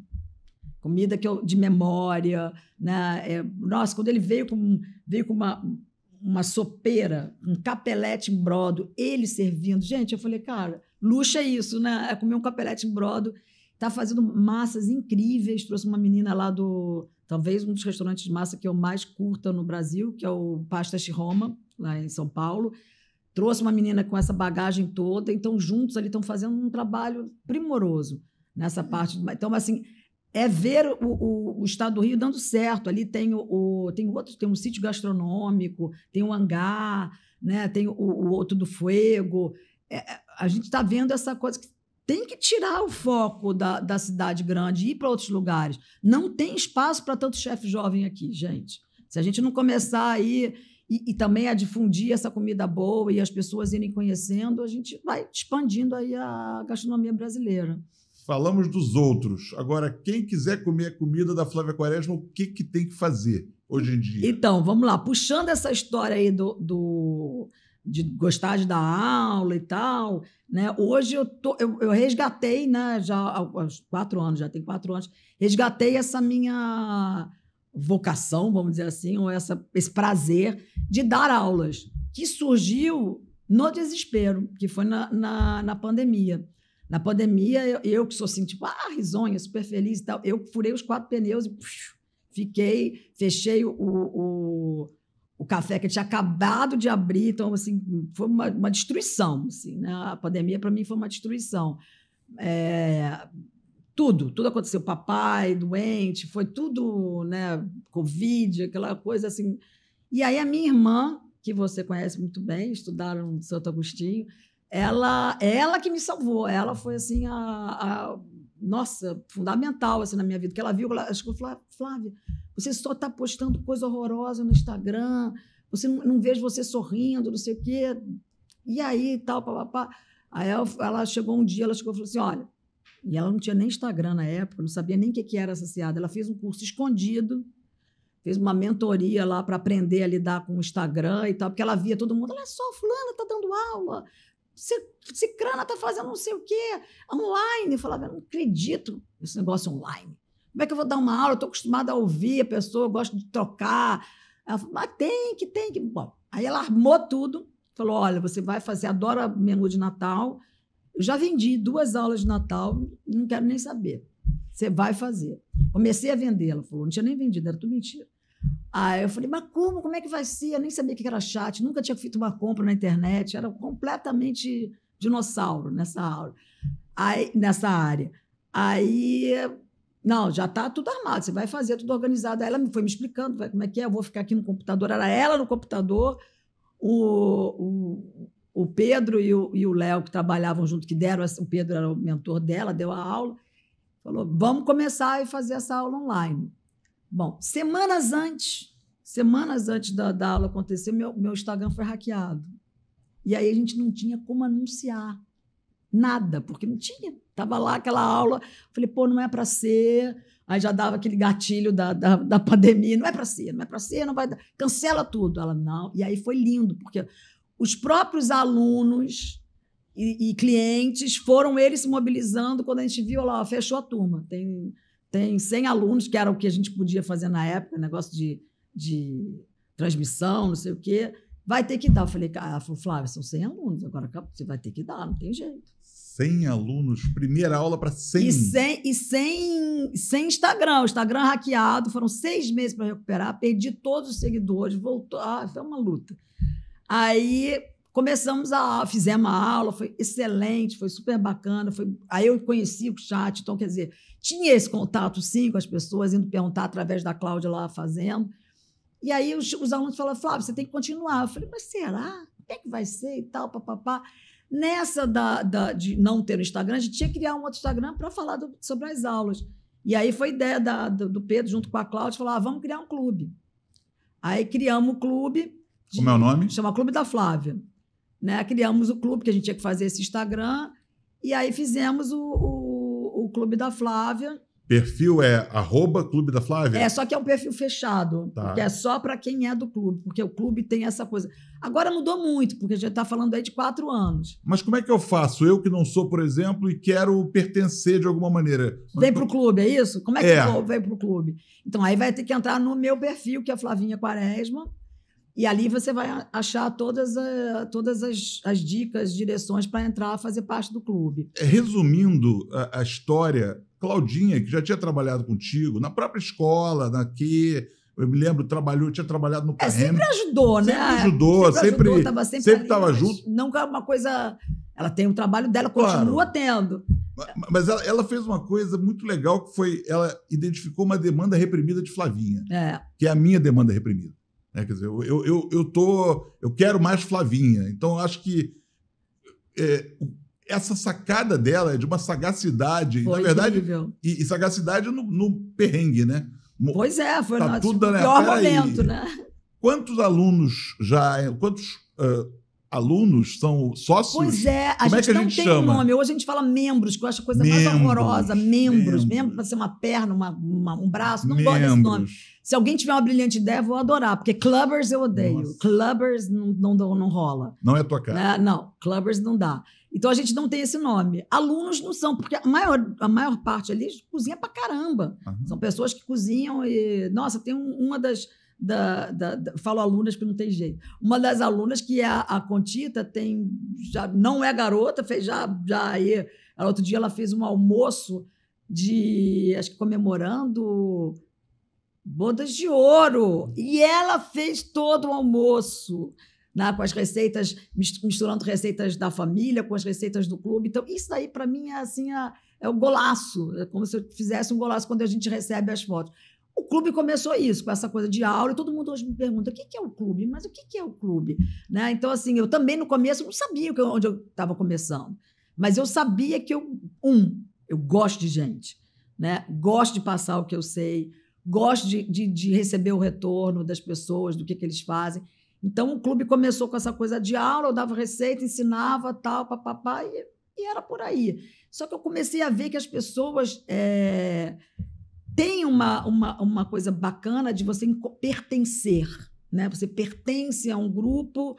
comida de memória. Né? Nossa, quando ele veio com uma sopeira, um capelete em brodo, ele servindo. Gente, eu falei, cara, luxo é isso, né? É comer um capelete em brodo. Está fazendo massas incríveis. Trouxe uma menina lá talvez um dos restaurantes de massa que eu mais curto no Brasil, que é o Pastas de Roma, lá em São Paulo. Trouxe uma menina com essa bagagem toda, então juntos ali estão fazendo um trabalho primoroso nessa parte. Então, assim, ver o estado do Rio dando certo. Ali tem um sítio gastronômico, tem um hangar, né? Tem o outro do Fuego. A gente está vendo essa coisa que tem que tirar o foco da cidade grande e ir para outros lugares. Não tem espaço para tanto chefe jovem aqui, gente. Se a gente não começar aí e também a difundir essa comida boa e as pessoas irem conhecendo, a gente vai expandindo aí a gastronomia brasileira. Falamos dos outros. Agora, quem quiser comer a comida da Flávia Quaresma, o que tem que fazer hoje em dia? Então, vamos lá. Puxando essa história aí de gostar de dar aula e tal, né? Hoje eu resgatei, né, já há 4 anos, já tem 4 anos, resgatei essa minha vocação, vamos dizer assim, ou esse prazer de dar aulas, que surgiu no desespero, que foi na pandemia. Na pandemia, eu que sou assim, tipo, risonha, super feliz e tal, eu furei os 4 pneus e fechei o café que tinha acabado de abrir, então, assim, foi uma destruição, assim, né? A pandemia, para mim, foi uma destruição. Tudo aconteceu. Papai doente, foi tudo, né? Covid, aquela coisa assim. E aí a minha irmã, que você conhece muito bem, estudaram no Santo Agostinho, ela que me salvou. Ela foi, assim, nossa, fundamental assim, na minha vida, que ela viu, acho que eu falei, Flávia, você só está postando coisa horrorosa no Instagram, você não vejo você sorrindo, não sei o quê. E aí, tal, papapá. Aí ela chegou um dia, ela chegou e falou assim, olha, e ela não tinha nem Instagram na época, não sabia nem o que era associada. Ela fez um curso escondido, fez uma mentoria lá para aprender a lidar com o Instagram e tal, porque ela via todo mundo, olha só, fulana está dando aula, Cicrana está fazendo não sei o quê, online. Eu falava, eu não acredito nesse negócio online. Como é que eu vou dar uma aula? Eu estou acostumada a ouvir a pessoa, eu gosto de trocar. Ela falou, mas tem que. Bom, aí ela armou tudo, falou, olha, você vai fazer, adora menu de Natal. Eu já vendi 2 aulas de Natal, não quero nem saber. Você vai fazer. Comecei a vender, ela falou, não tinha nem vendido, era tudo mentira. Aí eu falei, mas como é que vai ser? Eu nem sabia o que era chat, nunca tinha feito uma compra na internet, era completamente dinossauro nessa área. Aí, não, já está tudo armado, você vai fazer tudo organizado. Aí ela foi me explicando como é que é, eu vou ficar aqui no computador. Era ela no computador, o Pedro e o Léo, que trabalhavam junto, o Pedro era o mentor dela, deu a aula. Falou, vamos começar a fazer essa aula online. Bom, semanas antes da aula acontecer, meu Instagram foi hackeado. E aí a gente não tinha como anunciar nada, porque não tinha. Estava lá aquela aula, falei, pô, não é para ser. Aí já dava aquele gatilho da pandemia, não é para ser, não vai dar. Cancela tudo. Ela, não. E aí foi lindo, porque os próprios alunos e clientes foram eles se mobilizando quando a gente viu lá, fechou a turma. Tem 100 alunos, que era o que a gente podia fazer na época, negócio de transmissão, não sei o quê. Vai ter que dar. Eu falei, ela falou, Flávia, são 100 alunos, agora você vai ter que dar, não tem jeito. 100 alunos, primeira aula para 100. E sem Instagram. O Instagram hackeado, foram 6 meses para recuperar, perdi todos os seguidores, voltou. Foi uma luta. Aí fizemos a aula, foi excelente, foi super bacana. Aí eu conheci o chat, então, quer dizer, tinha esse contato, sim, com as pessoas, indo perguntar através da Cláudia lá fazendo. E aí os alunos falaram, Flávio, você tem que continuar. Eu falei, mas será? Como é que vai ser e tal, papapá? Nessa de não ter o Instagram, a gente tinha que criar um outro Instagram para falar sobre as aulas. E aí foi ideia do Pedro, junto com a Cláudia, falar, vamos criar um clube. Aí criamos o clube. Como é o nome? Chama Clube da Flávia. Né? Criamos o clube, que a gente tinha que fazer esse Instagram, e aí fizemos o Clube da Flávia. Perfil é @Clube da Flávia? Só que é um perfil fechado, tá. Porque é só para quem é do clube, porque o clube tem essa coisa. Agora mudou muito, porque a gente está falando aí de 4 anos. Mas como é que eu faço? Eu que não sou, por exemplo, e quero pertencer de alguma maneira. Vem para o clube, é isso? Como é que eu venho para o clube? Então, aí vai ter que entrar no meu perfil, que é Flavinha Quaresma, e ali você vai achar todas as dicas, direções para entrar, fazer parte do clube. Resumindo a história, Claudinha, que já tinha trabalhado contigo, na própria escola, eu me lembro, tinha trabalhado no Carreme. Sempre ajudou, né? Sempre estava junto. Não é uma coisa... Ela tem o trabalho dela, continua tendo. Mas ela fez uma coisa muito legal, que foi, ela identificou uma demanda reprimida de Flavinha, que é a minha demanda reprimida. Quer dizer, eu quero mais Flavinha. Então, eu acho que essa sacada dela é de uma sagacidade, foi, na verdade, e sagacidade no perrengue, né? Pois foi tá no pior momento, né? Quantos alunos são sócios? Pois a gente não tem um nome. Hoje a gente fala membros, que eu acho a coisa mais horrorosa. Membros para ser uma perna, um braço. Não gosto desse nome. Se alguém tiver uma brilhante ideia, eu vou adorar, porque clubbers eu odeio. Nossa. Clubbers não rola. Não é tua cara. Não, clubbers não dá. Então a gente não tem esse nome. Alunos não são, porque a maior parte ali cozinha pra caramba. Uhum. São pessoas que cozinham e... Nossa, tem uma das... falo alunas porque não tem jeito. Uma das alunas, que é a Contita, não é garota, fez já aí. Outro dia ela fez um almoço acho que comemorando bodas de ouro. E ela fez todo o almoço, né, com as receitas, misturando receitas da família com as receitas do clube. Então, isso aí, para mim, é o golaço. É como se eu fizesse um golaço quando a gente recebe as fotos. O clube começou isso, com essa coisa de aula, e todo mundo hoje me pergunta, o que é o clube? Mas o que é o clube? Né? Então, assim, eu também, no começo, não sabia onde eu estava começando. Mas eu sabia que eu gosto de gente, né? Gosto de passar o que eu sei, gosto de receber o retorno das pessoas, do que eles fazem. Então, o clube começou com essa coisa de aula, eu dava receita, ensinava, tal, papapá, e era por aí. Só que eu comecei a ver que as pessoas... tem uma coisa bacana de você pertencer, né? Você pertence a um grupo,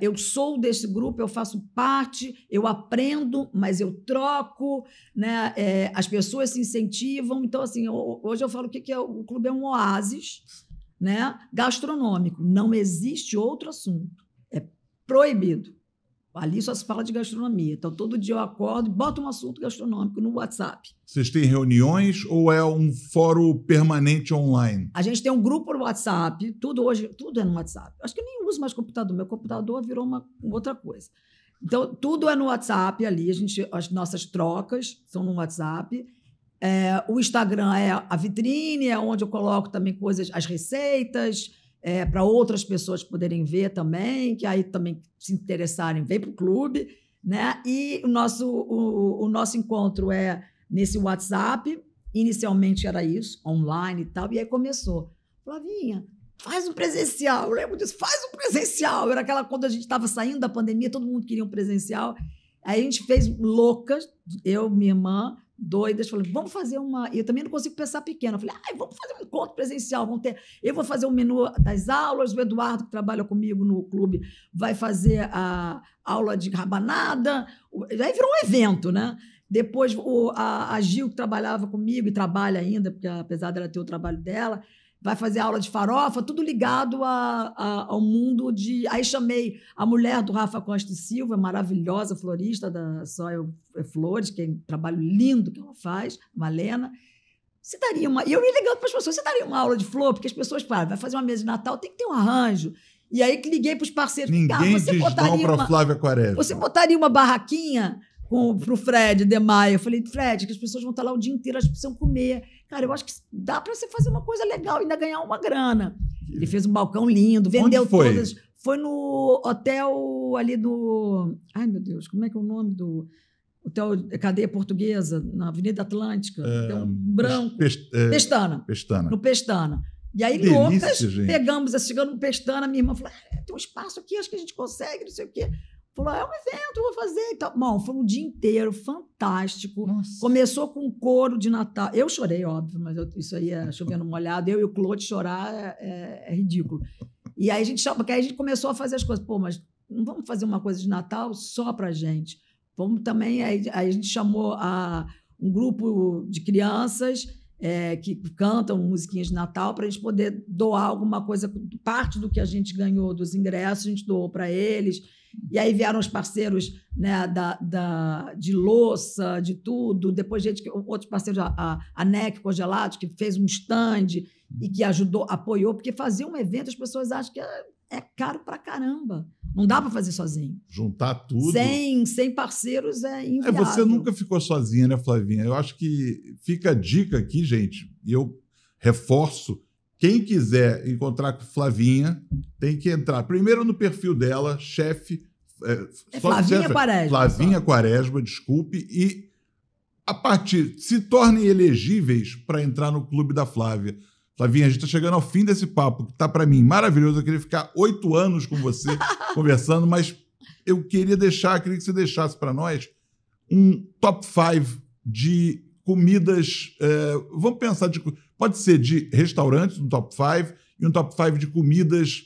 eu sou desse grupo, eu faço parte, eu aprendo, mas eu troco, né? As pessoas se incentivam. Então, assim, hoje eu falo que o clube é um oásis, né? Gastronômico. Não existe outro assunto. É proibido. Ali só se fala de gastronomia. Então, todo dia eu acordo e boto um assunto gastronômico no WhatsApp. Vocês têm reuniões ou é um fórum permanente online? A gente tem um grupo no WhatsApp. Tudo é no WhatsApp. Acho que eu nem uso mais computador. Meu computador virou uma outra coisa. Então, tudo é no WhatsApp ali. As nossas trocas são no WhatsApp. O Instagram é a vitrine, é onde eu coloco também coisas, as receitas... para outras pessoas poderem ver também, que aí também se interessarem, vem para o clube, né? E o nosso encontro é nesse WhatsApp. Inicialmente era isso, online e tal. E aí começou. Flavinha, faz um presencial. Eu lembro disso, faz um presencial. Era aquela quando a gente estava saindo da pandemia, todo mundo queria um presencial. Aí a gente fez loucas, eu, minha irmã, doidas, falei, vamos fazer uma... Eu também não consigo pensar pequeno. Eu falei, vamos fazer um encontro presencial. Eu vou fazer o menu das aulas, o Eduardo, que trabalha comigo no clube, vai fazer a aula de rabanada. Aí virou um evento, né? Depois, a Gil, que trabalhava comigo e trabalha ainda, porque apesar dela ter o trabalho dela, vai fazer aula de farofa, tudo ligado ao mundo de... Aí chamei a mulher do Rafa Costa e Silva, maravilhosa florista da Soil Flores, que é um trabalho lindo que ela faz, Malena. Você daria uma... E eu ia ligando para as pessoas, você daria uma aula de flor? Porque as pessoas falam, vai fazer uma mesa de Natal, tem que ter um arranjo. E aí que liguei para os parceiros. Ninguém diz não para Flávia Quaresma. Você botaria uma barraquinha para o Fred de Maia? Eu falei, Fred, que as pessoas vão estar lá o dia inteiro, elas precisam comer. Cara, eu acho que dá para você fazer uma coisa legal e ainda ganhar uma grana. Ele fez um balcão lindo, vendeu todas. Foi no hotel ali do... Ai, meu Deus, como é que é o nome do... Hotel Cadeia Portuguesa, na Avenida Atlântica. Hotel branco. Pestana. No Pestana. E aí, delícia, loucas, gente. Pegamos, chegando no Pestana, minha irmã falou, tem um espaço aqui, acho que a gente consegue, não sei o quê. Falou, é um evento, eu vou fazer. Então, bom, foi um dia inteiro fantástico. Nossa. Começou com um coro de Natal. Eu chorei, óbvio, mas isso aí é chovendo molhado. Eu e o Claude chorar é ridículo. E aí porque aí a gente começou a fazer as coisas. Pô, mas não vamos fazer uma coisa de Natal só pra gente. Vamos também... Aí a gente chamou um grupo de crianças que cantam musiquinhas de Natal para a gente poder doar alguma coisa. Parte do que a gente ganhou dos ingressos, a gente doou para eles. E aí vieram os parceiros, né, de louça, de tudo. Depois, outros parceiros, a NEC Congelados, que fez um stand e que ajudou, apoiou, porque fazer um evento, as pessoas acham que é caro pra caramba. Não dá para fazer sozinho. Juntar tudo. Sem parceiros é inviável. Você nunca ficou sozinha, né, Flavinha? Eu acho que fica a dica aqui, gente, e eu reforço. Quem quiser encontrar com Flavinha, tem que entrar primeiro no perfil dela, chefe... Flavinha Quaresma. Flavinha Quaresma, desculpe. E, a partir... Se tornem elegíveis para entrar no Clube da Flávia. Flavinha, a gente está chegando ao fim desse papo, que está, para mim, maravilhoso. Eu queria ficar 8 anos com você conversando, mas eu queria que você deixasse para nós um top 5 de comidas... vamos pensar... Pode ser de restaurantes, um top 5, e um top 5 de comidas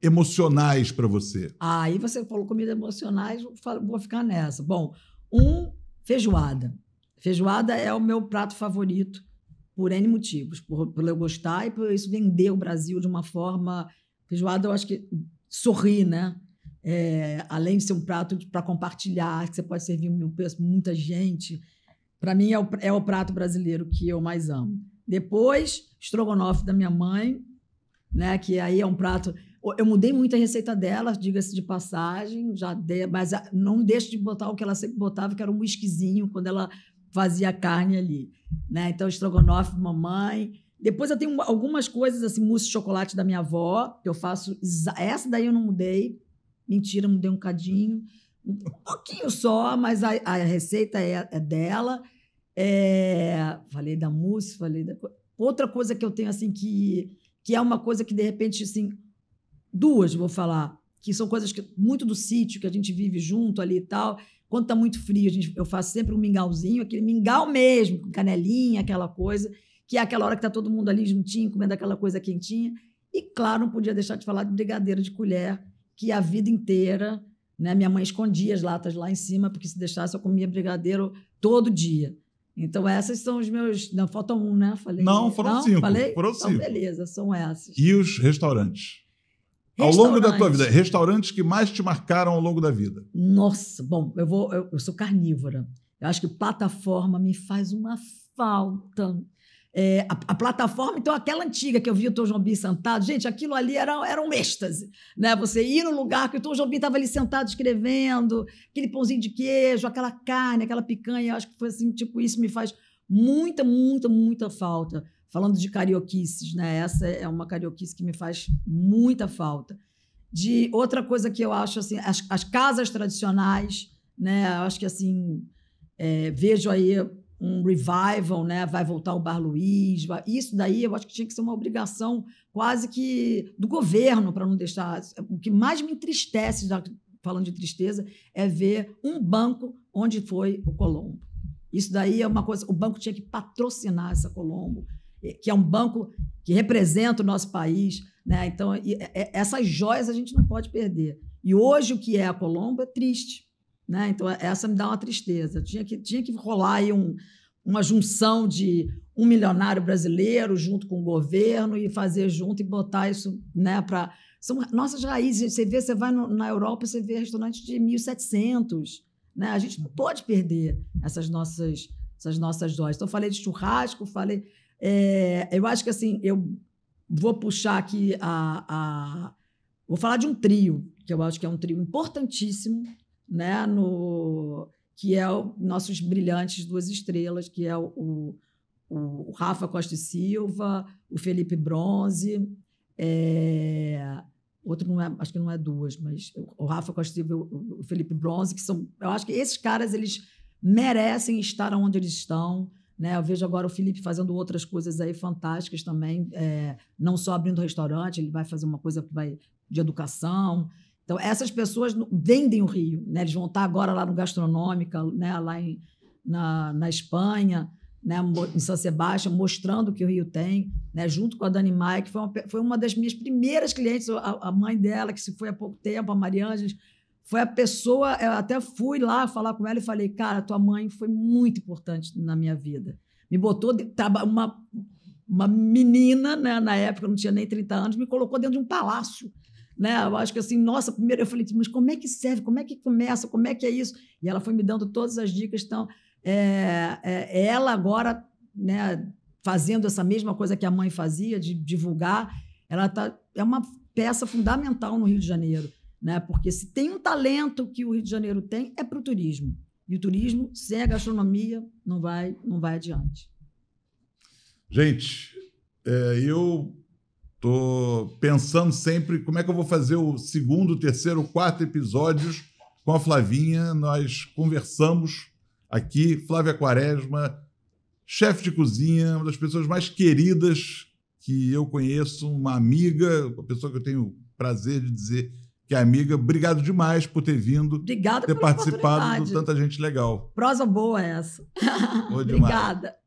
emocionais para você. Aí você falou comidas emocionais, vou ficar nessa. Bom, feijoada. Feijoada é o meu prato favorito por N motivos. Por eu gostar e por isso vender o Brasil de uma forma... Feijoada, eu acho que sorri, né? Além de ser um prato para compartilhar, que você pode servir muita gente... Para mim, é o prato brasileiro que eu mais amo. Depois, estrogonofe da minha mãe, né, que aí é um prato... Eu mudei muito a receita dela, diga-se de passagem, mas não deixo de botar o que ela sempre botava, que era um whiskyzinho, quando ela fazia a carne ali. Né? Então, estrogonofe da mamãe. Depois eu tenho algumas coisas, assim, mousse de chocolate da minha avó, que eu faço... Essa daí eu não mudei. Mentira, mudei um cadinho. Um pouquinho só, mas a receita é dela. Falei da mousse, outra coisa que eu tenho, assim, que é uma coisa que, de repente, assim, duas, vou falar, que são coisas muito do sítio, que a gente vive junto ali e tal. Quando está muito frio, eu faço sempre um mingauzinho, aquele mingau mesmo, com canelinha, aquela coisa, que é aquela hora que está todo mundo ali juntinho, comendo aquela coisa quentinha. E, claro, não podia deixar de falar de brigadeiro de colher, que a vida inteira... Né? Minha mãe escondia as latas lá em cima, porque se deixasse eu comia brigadeiro todo dia. Então, essas são os meus... Não, falta um, né? Falei. Não, foram 5. Falei? Foram 5. Então, beleza, são essas. E os restaurantes? Ao longo da tua vida, restaurantes que mais te marcaram ao longo da vida? Nossa, bom, eu sou carnívora. Eu acho que plataforma me faz uma falta. A plataforma, então, aquela antiga que eu vi o Tom Jobim sentado, gente, aquilo ali era um êxtase, né? Você ir no lugar que o Tom Jobim estava ali sentado escrevendo, aquele pãozinho de queijo, aquela carne, aquela picanha, eu acho que foi assim, tipo, isso me faz muita, muita, muita falta. Falando de carioquices, né? Essa é uma carioquice que me faz muita falta. De outra coisa que eu acho, assim, as casas tradicionais, né? Eu acho que, assim... Vejo aí um revival, né? Vai voltar o Bar Luiz. Isso daí eu acho que tinha que ser uma obrigação quase que do governo para não deixar. O que mais me entristece, falando de tristeza, é ver um banco onde foi o Colombo. Isso daí é uma coisa. O banco tinha que patrocinar essa Colombo, que é um banco que representa o nosse país, né? Então, essas joias a gente não pode perder. E hoje o que é a Colombo é triste, né? Então, essa me dá uma tristeza. Tinha que rolar aí uma junção de um milionário brasileiro junto com o governo e fazer junto e botar isso, né, para... São nossas raízes. Você vai na Europa, você vê restaurantes de 1700, né? A gente não pode perder essas nossas joias. Então, eu falei de churrasco, eu acho que, assim, eu vou puxar aqui vou falar de um trio, que eu acho que é um trio importantíssimo, né, que é nossos brilhantes 2 estrelas, que é o Rafa Costa e Silva, o Felipe Bronze, outro não é, acho que não é 2, mas o Rafa Costa e Silva e o Felipe Bronze, que são... Eu acho que esses caras, eles merecem estar onde eles estão, né? Eu vejo agora o Felipe fazendo outras coisas aí fantásticas também, não só abrindo restaurante, ele vai fazer uma coisa de educação. Então, essas pessoas vendem o Rio, né? Eles vão estar agora lá no Gastronômica, né? Lá na Espanha, né? Em São Sebastião, mostrando o que o Rio tem, né? Junto com a Dani Maia, que foi uma das minhas primeiras clientes, a mãe dela, que se foi há pouco tempo, a Mariângela, foi a pessoa... Eu até fui lá falar com ela e falei, cara, tua mãe foi muito importante na minha vida. Me botou... Uma menina, né? Na época, eu não tinha nem 30 anos, me colocou dentro de um palácio, né? Eu acho que assim, nossa, primeiro eu falei, mas como é que serve? Como é que começa? Como é que é isso? E ela foi me dando todas as dicas. Então, ela agora, né, fazendo essa mesma coisa que a mãe fazia, de divulgar, é uma peça fundamental no Rio de Janeiro, né? Porque se tem um talento que o Rio de Janeiro tem, é para o turismo. E o turismo, sem a gastronomia, não vai adiante. Gente, eu estou pensando sempre como é que eu vou fazer o 2º, 3º, 4º episódios com a Flavinha. Nós conversamos aqui, Flávia Quaresma, chefe de cozinha, uma das pessoas mais queridas que eu conheço, uma amiga, uma pessoa que eu tenho prazer de dizer que é amiga. Obrigado demais por ter vindo, Obrigada ter participado de tanta gente legal. Prosa boa essa. Boa demais. Obrigada.